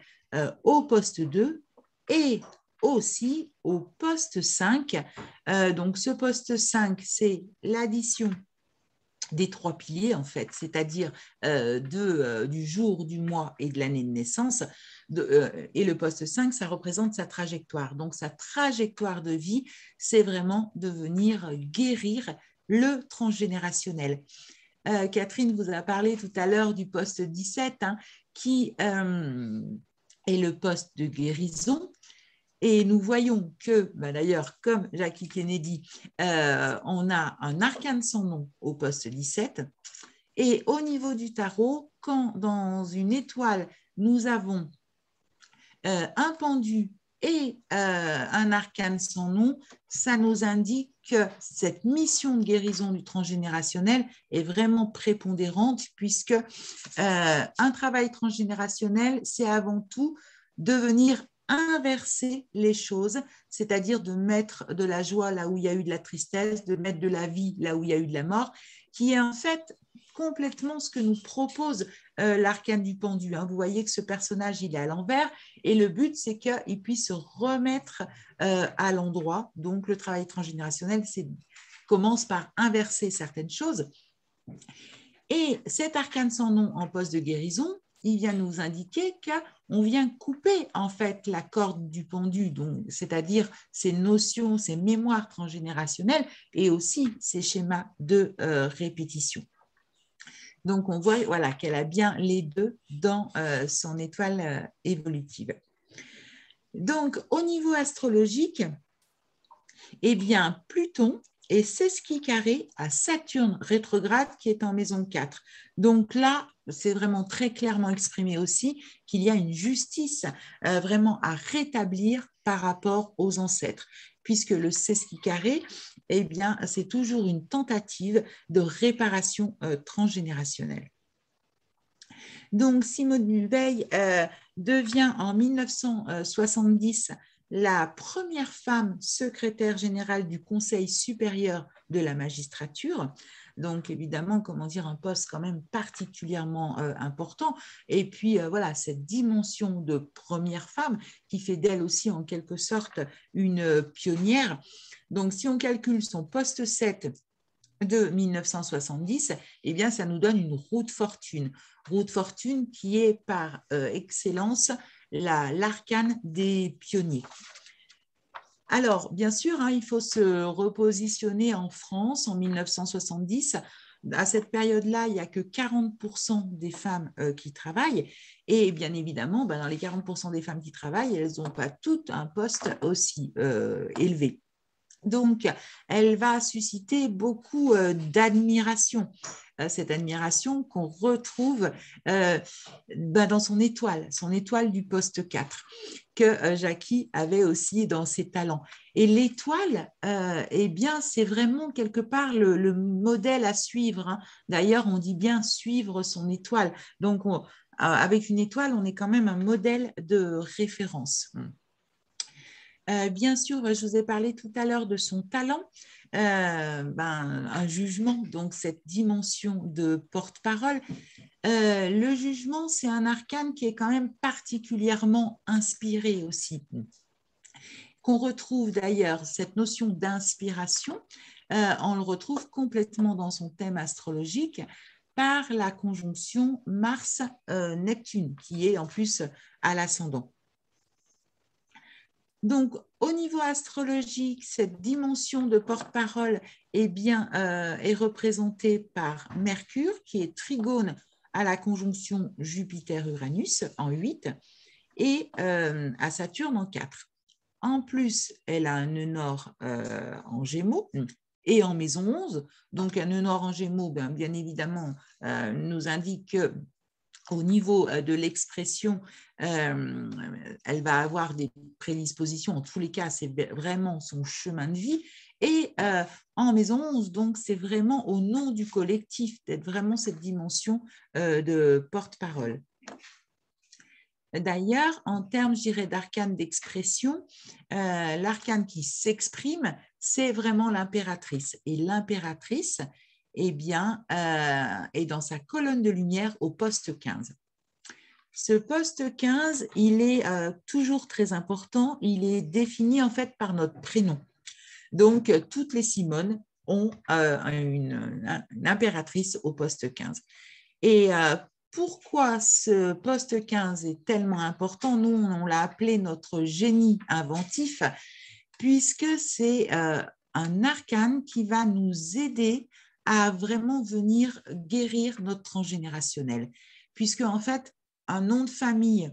S2: au poste 2 et aussi au poste 5. Donc, ce poste 5, c'est l'addition des 3 piliers, en fait, c'est-à-dire du jour, du mois et de l'année de naissance. Et le poste 5, ça représente sa trajectoire. Donc, sa trajectoire de vie, c'est vraiment de venir guérir le transgénérationnel. Catherine vous a parlé tout à l'heure du poste 17, qui est le poste de guérison. Et nous voyons que, d'ailleurs, comme Jackie Kennedy, on a un arcane sans nom au poste 17. Et au niveau du tarot, quand dans une étoile, nous avons un pendu et un arcane sans nom, ça nous indique que cette mission de guérison du transgénérationnel est vraiment prépondérante, puisque un travail transgénérationnel, c'est avant tout de venir inverser les choses, c'est-à-dire de mettre de la joie là où il y a eu de la tristesse, de mettre de la vie là où il y a eu de la mort, qui est en fait complètement ce que nous propose l'arcane du pendu. Vous voyez que ce personnage, il est à l'envers et le but, c'est qu'il puisse se remettre à l'endroit. Donc, le travail transgénérationnel commence par inverser certaines choses. Et cet arcane sans nom en poste de guérison, il vient nous indiquer qu'on vient couper en fait la corde du pendu, c'est-à-dire ces notions, ces mémoires transgénérationnelles et aussi ces schémas de répétition. Donc, on voit voilà, qu'elle a bien les deux dans son étoile évolutive. Donc, au niveau astrologique, eh bien, Pluton est sesqui carré à Saturne rétrograde qui est en maison 4. Donc là, c'est vraiment très clairement exprimé aussi qu'il y a une justice vraiment à rétablir par rapport aux ancêtres, puisque le sesqui carré, eh bien, c'est toujours une tentative de réparation transgénérationnelle. Donc, Simone Veil devient en 1970 la première femme secrétaire générale du Conseil supérieur de la magistrature. Donc, évidemment, comment dire, un poste quand même particulièrement important. Et puis, voilà, cette dimension de première femme qui fait d'elle aussi, en quelque sorte, une pionnière. Donc, si on calcule son poste 7 de 1970, eh bien, ça nous donne une roue de fortune. Roue de fortune qui est par excellence l'arcane des pionniers. Alors, bien sûr, il faut se repositionner en France en 1970. À cette période-là, il n'y a que 40% des femmes qui travaillent. Et bien évidemment, dans les 40% des femmes qui travaillent, elles n'ont pas toutes un poste aussi élevé. Donc, elle va susciter beaucoup d'admiration. Cette admiration qu'on retrouve dans son étoile du poste 4, que Jackie avait aussi dans ses talents. Et l'étoile, eh bien, c'est vraiment quelque part le modèle à suivre. D'ailleurs, on dit bien suivre son étoile. Donc, avec une étoile, on est quand même un modèle de référence. Bien sûr, je vous ai parlé tout à l'heure de son talent, un jugement, donc cette dimension de porte-parole. Le jugement, c'est un arcane qui est quand même particulièrement inspiré aussi. Qu'on retrouve d'ailleurs, cette notion d'inspiration, on le retrouve complètement dans son thème astrologique par la conjonction Mars-Neptune, qui est en plus à l'ascendant. Donc, au niveau astrologique, cette dimension de porte-parole est représentée par Mercure, qui est trigone à la conjonction Jupiter-Uranus en 8 et à Saturne en 4. En plus, elle a un nœud nord en Gémeaux et en maison 11. Donc, un nœud nord en Gémeaux, bien évidemment, nous indique que au niveau de l'expression, elle va avoir des prédispositions. En tous les cas, c'est vraiment son chemin de vie. Et en maison 11, donc, c'est vraiment au nom du collectif, d'être vraiment cette dimension de porte-parole. D'ailleurs, en termes, je dirais, d'arcane d'expression, l'arcane qui s'exprime, c'est vraiment l'impératrice. Et l'impératrice, eh bien, est dans sa colonne de lumière au poste 15. Ce poste 15, il est toujours très important. Il est défini en fait par notre prénom. Donc, toutes les Simones ont une impératrice au poste 15. Et pourquoi ce poste 15 est tellement important? Nous, on l'a appelé notre génie inventif, puisque c'est un arcane qui va nous aider à vraiment venir guérir notre transgénérationnel. Puisque, en fait, un nom de famille,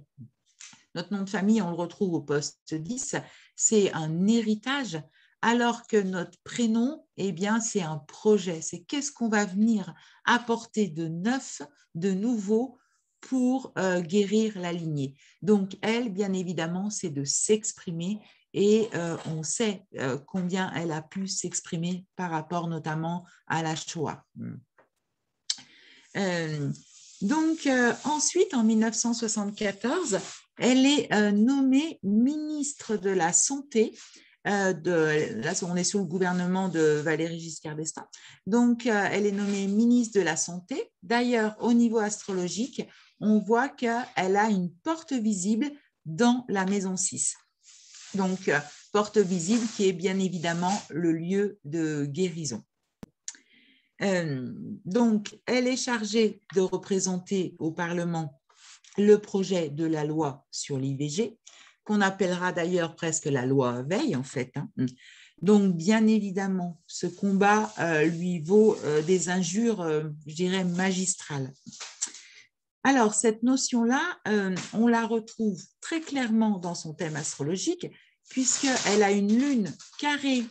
S2: notre nom de famille, on le retrouve au poste 10, c'est un héritage, alors que notre prénom, eh bien, c'est un projet. C'est qu'est-ce qu'on va venir apporter de neuf, de nouveau pour guérir la lignée. Donc, elle, bien évidemment, c'est de s'exprimer et on sait combien elle a pu s'exprimer par rapport notamment à la Shoah. Donc, ensuite, en 1974, elle est nommée ministre de la Santé là, on est sous le gouvernement de Valéry Giscard d'Estaing. Donc, elle est nommée ministre de la Santé. D'ailleurs, au niveau astrologique, on voit qu'elle a une porte visible dans la maison 6. Donc, porte visible qui est bien évidemment le lieu de guérison. Donc, elle est chargée de représenter au Parlement le projet de la loi sur l'IVG, qu'on appellera d'ailleurs presque la loi Veil, en fait. Donc, bien évidemment, ce combat lui vaut des injures, je dirais, magistrales. Alors, cette notion-là, on la retrouve très clairement dans son thème astrologique, puisqu'elle a une lune carrée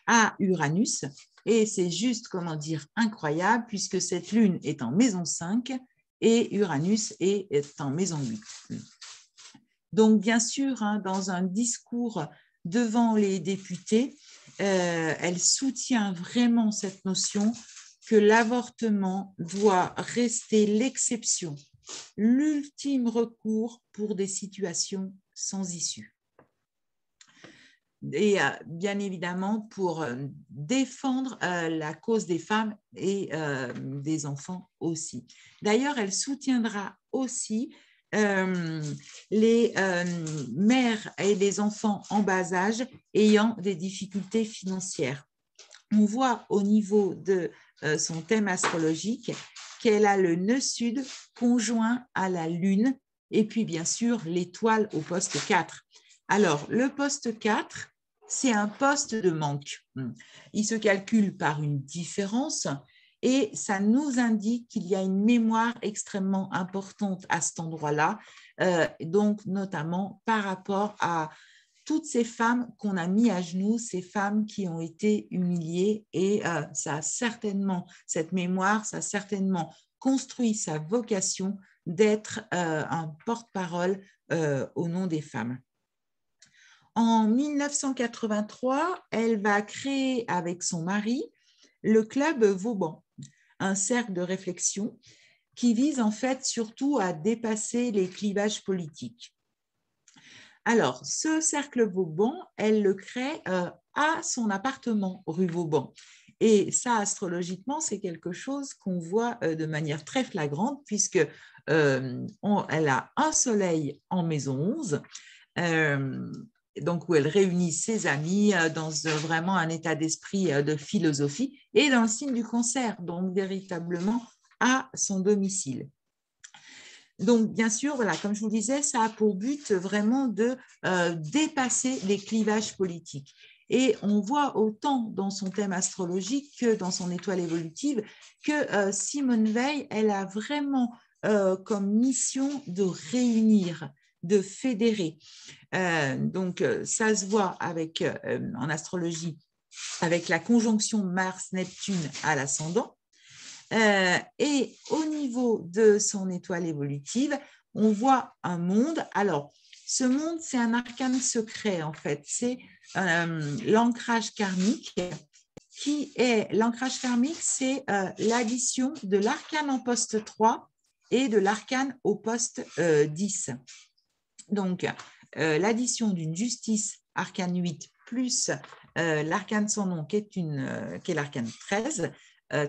S2: à Uranus, et c'est juste, comment dire, incroyable, puisque cette lune est en maison 5 et Uranus est en maison 8. Donc, bien sûr, dans un discours devant les députés, elle soutient vraiment cette notion que l'avortement doit rester l'exception, l'ultime recours pour des situations sans issue. Et bien évidemment pour défendre la cause des femmes et des enfants aussi. D'ailleurs, elle soutiendra aussi les mères et les enfants en bas âge ayant des difficultés financières. On voit au niveau de son thème astrologique qu'elle a le nœud sud conjoint à la lune et puis bien sûr l'étoile au poste 4. Alors, le poste 4, c'est un poste de manque. Il se calcule par une différence et ça nous indique qu'il y a une mémoire extrêmement importante à cet endroit-là, donc notamment par rapport à toutes ces femmes qu'on a mis à genoux, ces femmes qui ont été humiliées et ça a certainement, cette mémoire, ça a certainement construit sa vocation d'être un porte-parole au nom des femmes. En 1983, elle va créer avec son mari le club Vauban, un cercle de réflexion qui vise en fait surtout à dépasser les clivages politiques. Alors, ce cercle Vauban, elle le crée à son appartement rue Vauban. Et ça, astrologiquement, c'est quelque chose qu'on voit de manière très flagrante puisque elle a un soleil en maison 11, donc où elle réunit ses amis dans vraiment un état d'esprit de philosophie et dans le signe du Cancer, donc véritablement à son domicile. Donc, bien sûr, voilà, comme je vous le disais, ça a pour but vraiment de dépasser les clivages politiques. Et on voit autant dans son thème astrologique que dans son étoile évolutive que Simone Veil, elle a vraiment comme mission de réunir, de fédérer. Donc, ça se voit avec, en astrologie avec la conjonction Mars-Neptune à l'ascendant. Et au niveau de son étoile évolutive, on voit un monde. Alors, ce monde, c'est un arcane secret, en fait. C'est l'ancrage karmique. L'ancrage karmique, c'est l'addition de l'arcane en poste 3 et de l'arcane au poste 10. Donc, l'addition d'une justice arcane 8 plus l'arcane sans nom qui est l'arcane 13,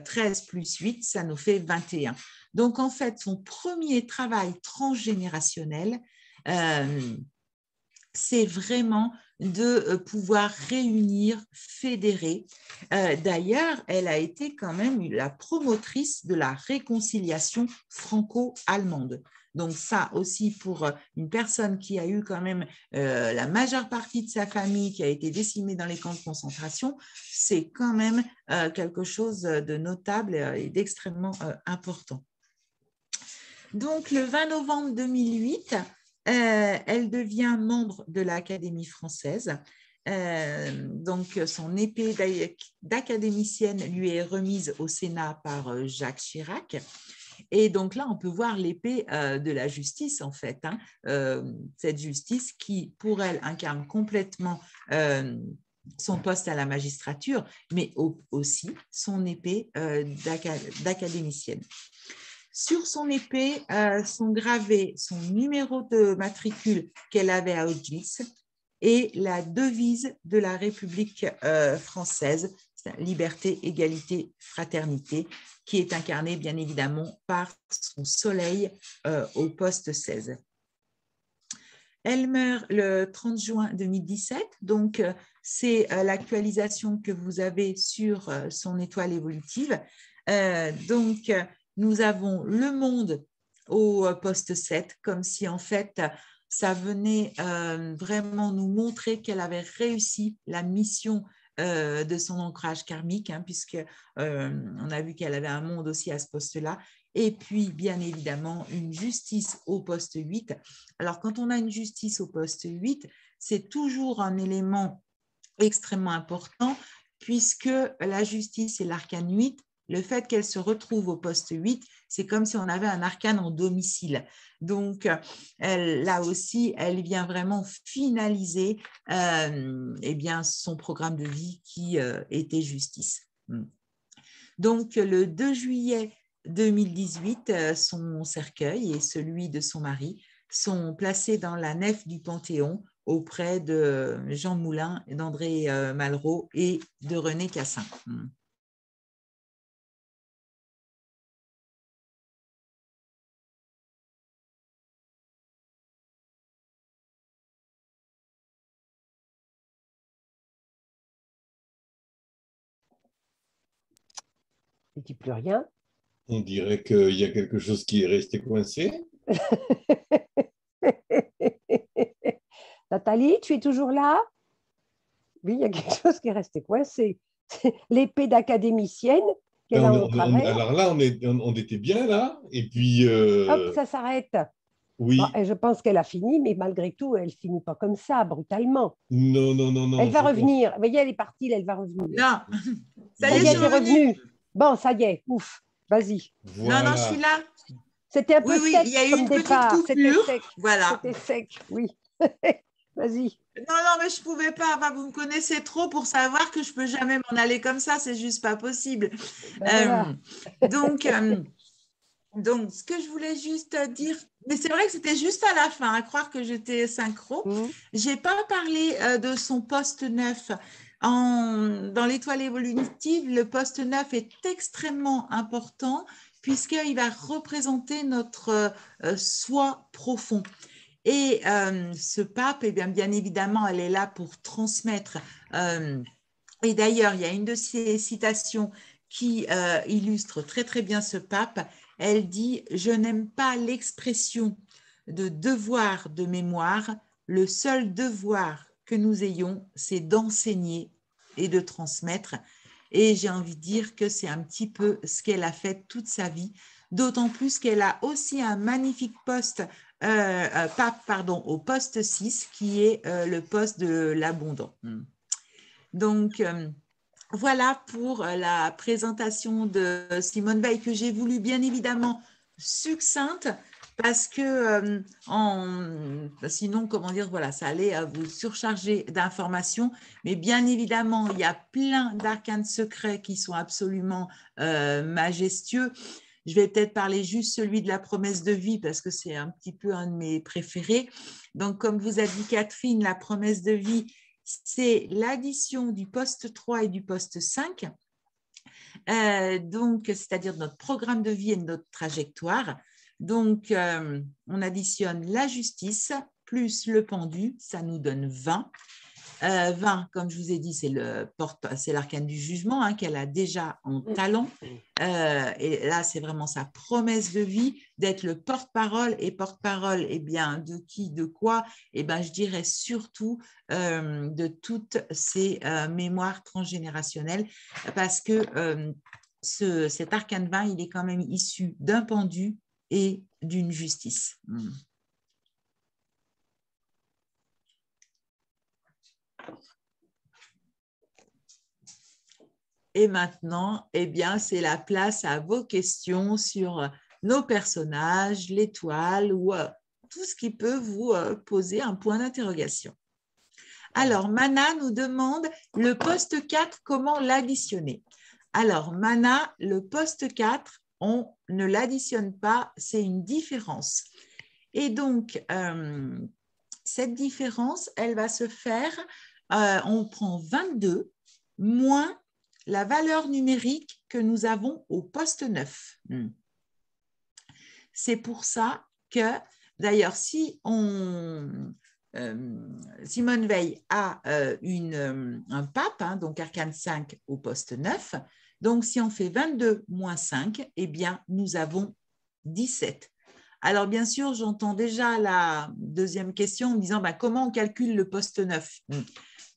S2: 13 plus 8, ça nous fait 21. Donc, en fait, son premier travail transgénérationnel, c'est vraiment de pouvoir réunir, fédérer. D'ailleurs, elle a été quand même la promotrice de la réconciliation franco-allemande. Donc ça aussi, pour une personne qui a eu quand même la majeure partie de sa famille qui a été décimée dans les camps de concentration, c'est quand même quelque chose de notable et d'extrêmement important. Donc, le 20 novembre 2008, elle devient membre de l'Académie française. Donc, son épée d'académicienne lui est remise au Sénat par Jacques Chirac. Et donc là, on peut voir l'épée de la justice, en fait. Cette justice qui, pour elle, incarne complètement son poste à la magistrature, mais aussi son épée d'académicienne. Sur son épée sont gravés son numéro de matricule qu'elle avait à Auschwitz et la devise de la République française, liberté, égalité, fraternité, qui est incarnée bien évidemment par son soleil au poste 16. Elle meurt le 30 juin 2017, donc c'est l'actualisation que vous avez sur son étoile évolutive. Donc, nous avons le monde au poste 7, comme si en fait, ça venait vraiment nous montrer qu'elle avait réussi la mission de son ancrage karmique, hein, puisque on a vu qu'elle avait un monde aussi à ce poste-là. Et puis, bien évidemment, une justice au poste 8. Alors, quand on a une justice au poste 8, c'est toujours un élément extrêmement important, puisque la justice et l'arcane 8, le fait qu'elle se retrouve au poste 8, c'est comme si on avait un arcane en domicile. Donc, là aussi, elle vient vraiment finaliser eh bien, son programme de vie qui était justice. Donc, le 2 juillet 2018, son cercueil et celui de son mari sont placés dans la nef du Panthéon auprès de Jean Moulin, d'André Malraux et de René Cassin.
S3: Ne dis plus rien.
S1: On dirait qu'il y a quelque chose qui est resté coincé.
S3: Nathalie, tu es toujours là? Oui, il y a quelque chose qui est resté coincé. L'épée d'académicienne qu'elle a en travers.
S1: Alors là, on était bien là. Et puis,
S3: Hop, ça s'arrête.
S1: oui.
S3: Bon, et je pense qu'elle a fini, mais malgré tout, elle ne finit pas comme ça, brutalement.
S1: Non.
S3: Elle va revenir. Vous voyez, elle est partie, elle va revenir.
S2: Non,
S3: ça y est, elle est revenue. Bon, ça y est, ouf, vas-y.
S1: Voilà.
S2: Non, je suis là.
S3: C'était un peu sec
S2: il y a eu
S3: comme
S2: une
S3: départ.
S2: petite coupure.
S3: C'était sec.
S2: Voilà.
S3: C'était sec, oui. Vas-y.
S2: Non, mais je ne pouvais pas. Enfin, vous me connaissez trop pour savoir que je ne peux jamais m'en aller comme ça. C'est juste pas possible.
S3: Ben
S2: voilà. Donc, ce que je voulais juste dire, mais c'est vrai que c'était juste à la fin, à croire que j'étais synchro. Je n'ai pas parlé de son poste 9. Dans l'étoile évolutive, le poste 9 est extrêmement important puisqu'il va représenter notre soi profond. Et ce pape, eh bien évidemment, elle est là pour transmettre. Et d'ailleurs, il y a une de ces citations qui illustre très, très bien ce pape. Elle dit « Je n'aime pas l'expression de devoir de mémoire. Le seul devoir que nous ayons, c'est d'enseigner et de transmettre. » Et j'ai envie de dire que c'est un petit peu ce qu'elle a fait toute sa vie, d'autant plus qu'elle a aussi un magnifique poste, pape, au poste 6, qui est le poste de l'abondant. Donc, voilà pour la présentation de Simone Veil que j'ai voulu bien évidemment succincte parce que sinon, comment dire, voilà, ça allait vous surcharger d'informations. Mais bien évidemment, il y a plein d'arcanes secrets qui sont absolument majestueux. Je vais peut-être parler juste celui de la promesse de vie parce que c'est un petit peu un de mes préférés. Donc, comme vous a dit Catherine, la promesse de vie, c'est l'addition du poste 3 et du poste 5, donc c'est-à-dire notre programme de vie et notre trajectoire. Donc, on additionne la justice plus le pendu, ça nous donne 20. 20, comme je vous ai dit, c'est l'arcane du jugement hein, qu'elle a déjà en talent. Et là, c'est vraiment sa promesse de vie d'être le porte-parole. Et porte-parole, eh bien, de qui, de quoi? Eh bien, je dirais surtout de toutes ces mémoires transgénérationnelles parce que cet arcane 20, il est quand même issu d'un pendu et d'une justice. Et maintenant, eh bien, c'est la place à vos questions sur nos personnages, l'étoile ou tout ce qui peut vous poser un point d'interrogation. Alors, Mana nous demande le poste 4, comment l'additionner? Alors, Mana, le poste 4, on ne l'additionne pas, c'est une différence. Et donc, cette différence, elle va se faire, on prend 22 moins la valeur numérique que nous avons au poste 9. C'est pour ça que, d'ailleurs, si Simone Veil a un pape, hein, donc arcane 5 au poste 9, donc si on fait 22 moins 5, eh bien, nous avons 17. Alors, bien sûr, j'entends déjà la deuxième question en me disant comment on calcule le poste 9 ?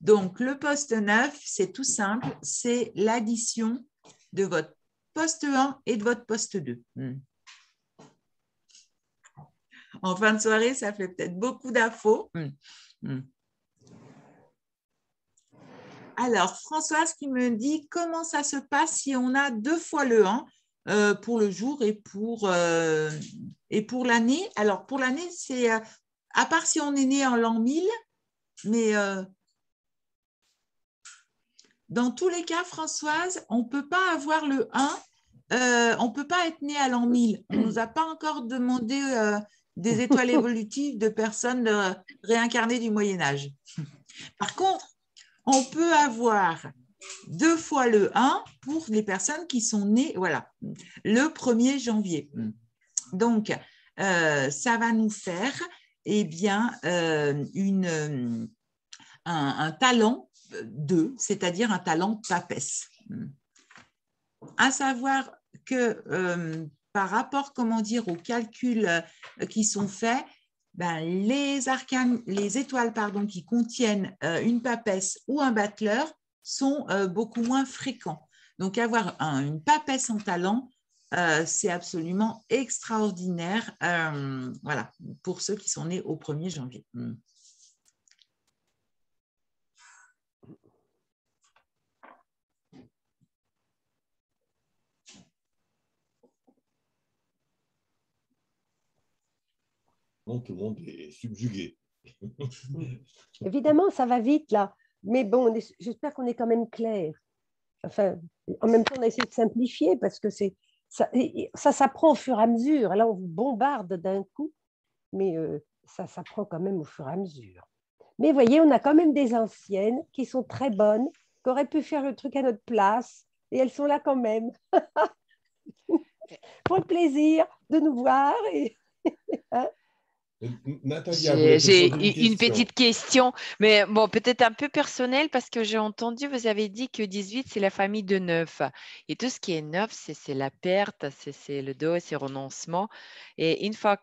S2: Donc, le poste 9, c'est tout simple, c'est l'addition de votre poste 1 et de votre poste 2. En fin de soirée, ça fait peut-être beaucoup d'infos. Alors, Françoise qui me dit comment ça se passe si on a 2 fois le 1 pour le jour et pour l'année. Alors, pour l'année, c'est à part si on est né en l'an 1000, mais dans tous les cas, Françoise, on ne peut pas avoir le 1, on ne peut pas être né à l'an 1000. On ne nous a pas encore demandé des étoiles évolutives de personnes réincarnées du Moyen-Âge. Par contre, on peut avoir 2 fois le 1 pour les personnes qui sont nées le 1er janvier. Donc, ça va nous faire un talent 2, c'est-à-dire un talent papesse. À savoir que par rapport, aux calculs qui sont faits, les étoiles qui contiennent une papesse ou un battleur sont beaucoup moins fréquents. Donc, avoir une papesse en talent, c'est absolument extraordinaire pour ceux qui sont nés au 1er janvier.
S1: Donc, tout le monde est subjugué.
S3: Évidemment, ça va vite là, mais bon, j'espère qu'on est quand même clair. Enfin, en même temps, on a essayé de simplifier parce que ça s'apprend au fur et à mesure. Là, on vous bombarde d'un coup, mais ça s'apprend quand même au fur et à mesure. Mais vous voyez, on a quand même des anciennes qui sont très bonnes, qui auraient pu faire le truc à notre place, et elles sont là quand même. Pour le plaisir de nous voir. Hein.
S1: Natalia,
S4: j'ai une petite question, mais bon, peut-être un peu personnelle parce que j'ai entendu, vous avez dit que 18, c'est la famille de 9. Et tout ce qui est 9, c'est la perte, c'est le deuil, c'est le renoncement. Et une fois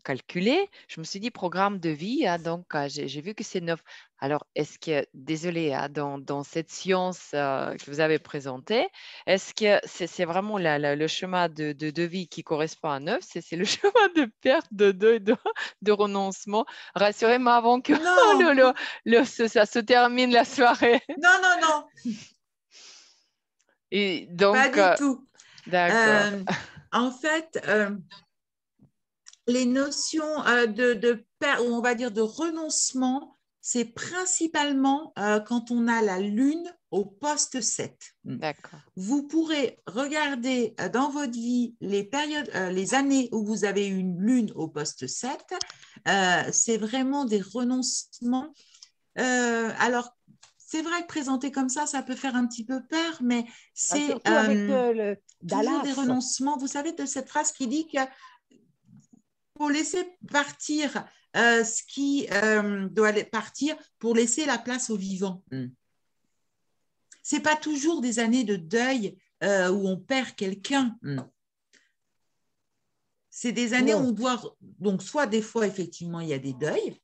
S4: calculé, je me suis dit programme de vie, hein, donc j'ai vu que c'est 9. Alors, est-ce que, désolé, hein, dans cette science que vous avez présentée, est-ce que c'est vraiment le chemin de vie qui correspond à 9? C'est le chemin de perte, de deuil, de renoncement? Rassurez-moi avant que ça se termine la soirée.
S2: Non.
S4: Et donc,
S2: pas du tout.
S4: D'accord.
S2: En fait, les notions on va dire de renoncement, c'est principalement quand on a la lune au poste 7.
S4: D'accord.
S2: Vous pourrez regarder dans votre vie les périodes, les années où vous avez une lune au poste 7. C'est vraiment des renoncements. Alors, c'est vrai que présenté comme ça peut faire un petit peu peur, mais c'est
S3: surtout avec le
S2: toujours
S3: Dallas.
S2: des renoncements. Vous savez de cette phrase qui dit que pour laisser partir ce qui doit partir pour laisser la place au vivant. Ce n'est pas toujours des années de deuil où on perd quelqu'un. C'est des années où on doit… Donc, soit des fois, effectivement, il y a des deuils,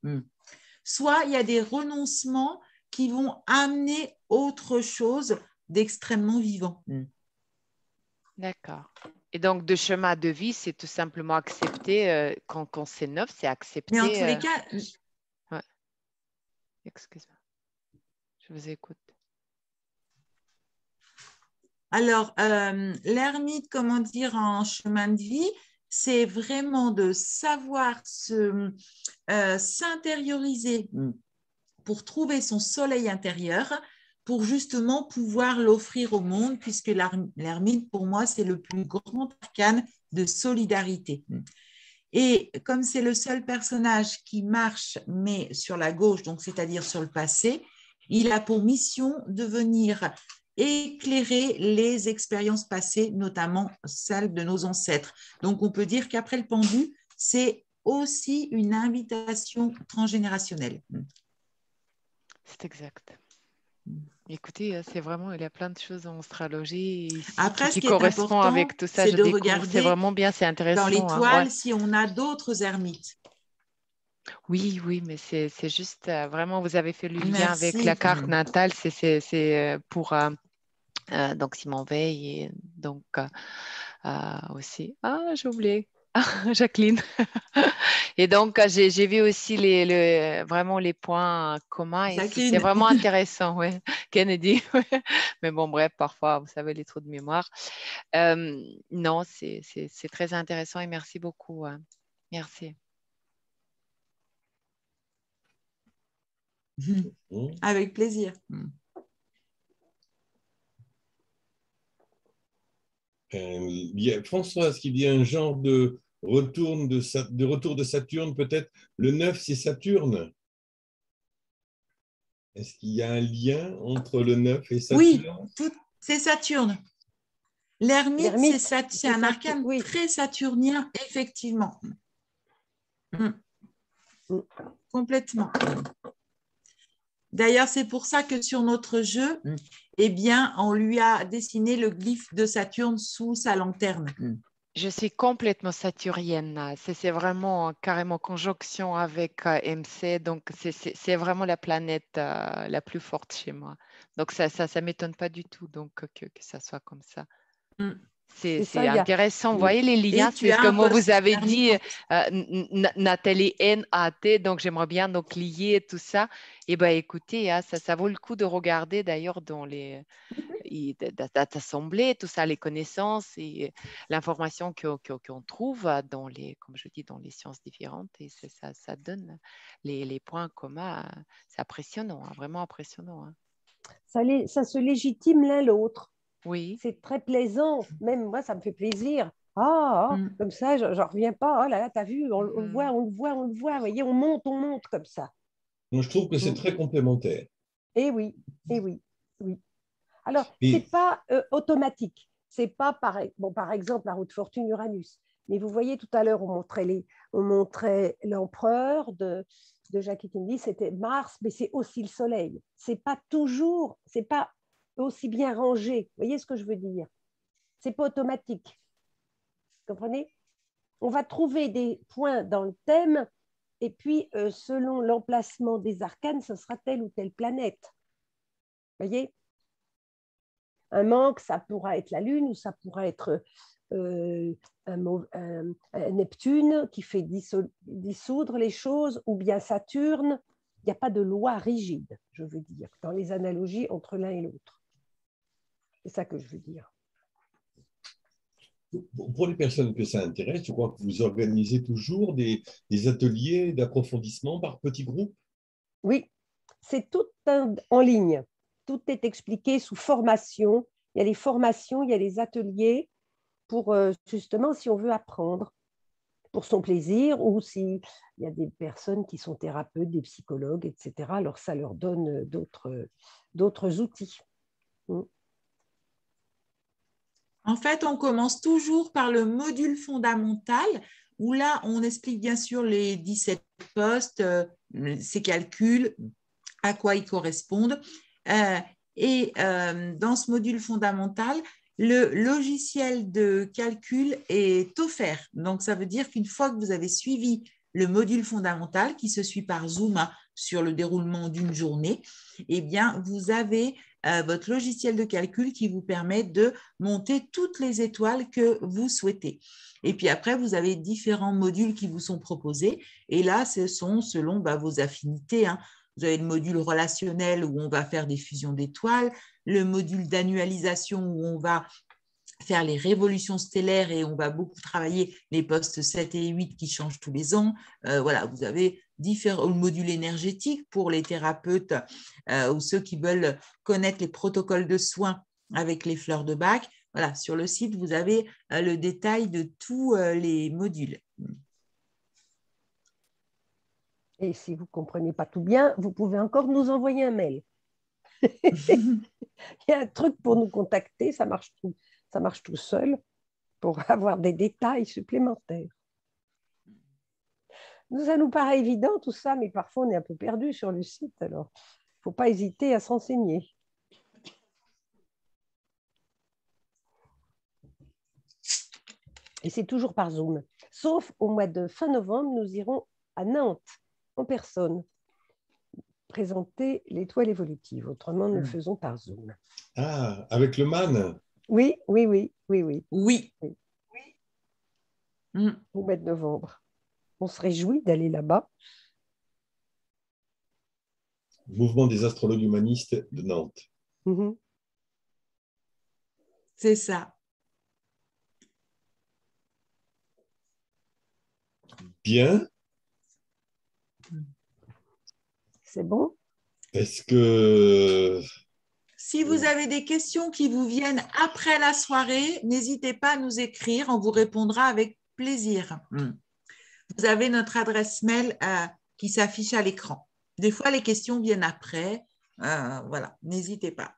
S2: soit il y a des renoncements qui vont amener autre chose d'extrêmement vivant.
S4: D'accord. Et donc, de chemin de vie, c'est tout simplement accepter, quand c'est 9, c'est accepter…
S2: Mais en tous les cas…
S4: Ouais. Excuse-moi. Je vous écoute.
S2: Alors, l'ermite, comment dire, en chemin de vie, c'est vraiment de savoir s'intérioriser pour trouver son soleil intérieur, pour justement pouvoir l'offrir au monde, puisque l'ermite, pour moi, c'est le plus grand arcane de solidarité. Et comme c'est le seul personnage qui marche, mais sur la gauche, donc c'est-à-dire sur le passé, il a pour mission de venir éclairer les expériences passées, notamment celles de nos ancêtres. Donc, on peut dire qu'après le pendu, c'est aussi une invitation transgénérationnelle.
S4: C'est exact. Écoutez, c'est vraiment, il y a plein de choses en astrologie ici
S2: Après, ce
S4: qui
S2: qui est
S4: correspondent
S2: important,
S4: avec tout ça.
S2: c'est
S4: Je
S2: de
S4: découvre, c'est
S2: regarder
S4: vraiment bien, c'est
S2: dans
S4: intéressant. Hein,
S2: l'étoile
S4: ouais.
S2: si on a d'autres ermites.
S4: Oui, oui, mais c'est juste vraiment, vous avez fait le lien avec
S2: Merci.
S4: la carte natale, c'est pour donc Simon Veil et donc aussi. Ah, j'ai oublié. Jacqueline. Et donc, j'ai vu aussi vraiment les points communs et c'est
S2: Jacqueline.
S4: vraiment intéressant, ouais. Kennedy. Ouais. Mais bon, bref, parfois, vous savez, les trous de mémoire. Non, c'est très intéressant et merci beaucoup. Hein. Merci.
S2: Avec plaisir.
S1: François, est-ce qu'il y a un genre de retour de Saturne, peut-être? Le 9, c'est Saturne. Est-ce qu'il y a un lien entre le 9 et Saturne?
S2: Oui, c'est Saturne. L'ermite, c'est un arcane très saturnien, effectivement. Complètement. D'ailleurs, c'est pour ça que sur notre jeu, eh bien, on lui a dessiné le glyphe de Saturne sous sa lanterne.
S4: Je suis complètement saturnienne. C'est vraiment carrément conjonction avec MC. Donc, c'est vraiment la planète la plus forte chez moi. Donc, ça ne m'étonne pas du tout donc, que ça soit comme ça. C'est intéressant. Vous voyez les liens, c'est ce que moi vous avez dit, Nathalie NAT. Donc, j'aimerais bien donc lier tout ça. Et bien, écoutez, hein, ça vaut le coup de regarder d'ailleurs dans les d'assembler tout ça, les connaissances et l'information qu'on trouve dans les, comme je dis, dans les sciences différentes. Et ça donne les points communs. C'est impressionnant, hein, vraiment impressionnant. Hein.
S3: Ça se légitime l'un l'autre.
S4: Oui.
S3: C'est très plaisant. Même moi, ça me fait plaisir. Comme ça, j'en reviens pas. Oh là là, t'as vu, on le voit, on le voit, on le voit. Vous voyez, on monte comme ça.
S1: Moi, je trouve que c'est très complémentaire.
S3: Eh oui, eh oui, oui. Alors, c'est pas automatique. C'est pas par exemple la roue de fortune Uranus. Mais vous voyez, tout à l'heure, on montrait l'empereur de Jackie Kennedy, c'était Mars, mais c'est aussi le Soleil. C'est pas aussi bien rangé. Vous voyez ce que je veux dire? C'est pas automatique. Vous comprenez? On va trouver des points dans le thème, et puis selon l'emplacement des arcanes, ce sera telle ou telle planète. Vous voyez? Un manque, ça pourra être la Lune ou ça pourra être un Neptune qui fait dissoudre les choses, ou bien Saturne. Il n'y a pas de loi rigide, je veux dire, dans les analogies entre l'un et l'autre. C'est ça que je veux dire.
S1: Pour les personnes que ça intéresse, je crois que vous organisez toujours des ateliers d'approfondissement par petits groupes.
S3: Oui, c'est tout en ligne. Tout est expliqué sous formation. Il y a les formations, il y a les ateliers pour justement si on veut apprendre pour son plaisir ou s'il y a des personnes qui sont thérapeutes, des psychologues, etc. Alors ça leur donne d'autres outils.
S2: En fait, on commence toujours par le module fondamental où là, on explique bien sûr les 17 postes, ces calculs, à quoi ils correspondent. Et dans ce module fondamental, le logiciel de calcul est offert. Donc, ça veut dire qu'une fois que vous avez suivi le module fondamental qui se suit par Zoom sur le déroulement d'une journée, eh bien, vous avez votre logiciel de calcul qui vous permet de monter toutes les étoiles que vous souhaitez. Et puis après, vous avez différents modules qui vous sont proposés. Et là, ce sont selon vos affinités. Hein. Vous avez le module relationnel où on va faire des fusions d'étoiles, le module d'annualisation où on va faire les révolutions stellaires et on va beaucoup travailler les postes 7 et 8 qui changent tous les ans. Voilà, vous avez différents modules énergétiques pour les thérapeutes ou ceux qui veulent connaître les protocoles de soins avec les fleurs de Bach. Voilà, sur le site, vous avez le détail de tous les modules.
S3: Et si vous ne comprenez pas tout bien, vous pouvez encore nous envoyer un mail. Il y a un truc pour nous contacter, ça marche tout seul pour avoir des détails supplémentaires. Ça nous paraît évident tout ça, mais parfois on est un peu perdu sur le site. Alors, il ne faut pas hésiter à s'enseigner. Et c'est toujours par Zoom. Sauf au mois de fin novembre, nous irons à Nantes en personne présenter l'étoile évolutive. Autrement, nous le faisons par Zoom.
S1: Ah, avec le MAN?
S3: Oui.
S2: Oui.
S3: Au mois de novembre. On se réjouit d'aller là-bas.
S1: Mouvement des astrologues humanistes de Nantes.
S2: C'est ça.
S1: Bien.
S3: C'est bon?
S1: Est-ce que...
S2: Si vous avez des questions qui vous viennent après la soirée, n'hésitez pas à nous écrire, on vous répondra avec plaisir. Vous avez notre adresse mail qui s'affiche à l'écran. Des fois, les questions viennent après. Voilà, n'hésitez pas.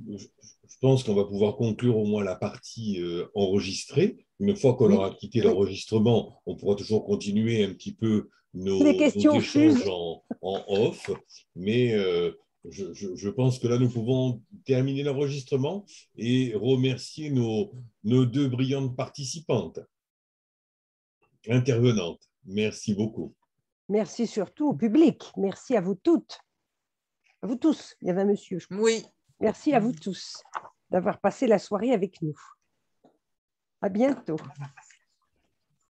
S1: Je pense qu'on va pouvoir conclure au moins la partie enregistrée. Une fois qu'on aura quitté l'enregistrement, on pourra toujours continuer un petit peu nos échanges en off. Mais je pense que là, nous pouvons terminer l'enregistrement et remercier nos deux brillantes participantes, intervenantes. Merci beaucoup.
S3: Merci surtout au public. Merci à vous toutes. À vous tous. Il y avait un monsieur.
S2: Oui.
S3: Merci à vous tous d'avoir passé la soirée avec nous. À bientôt.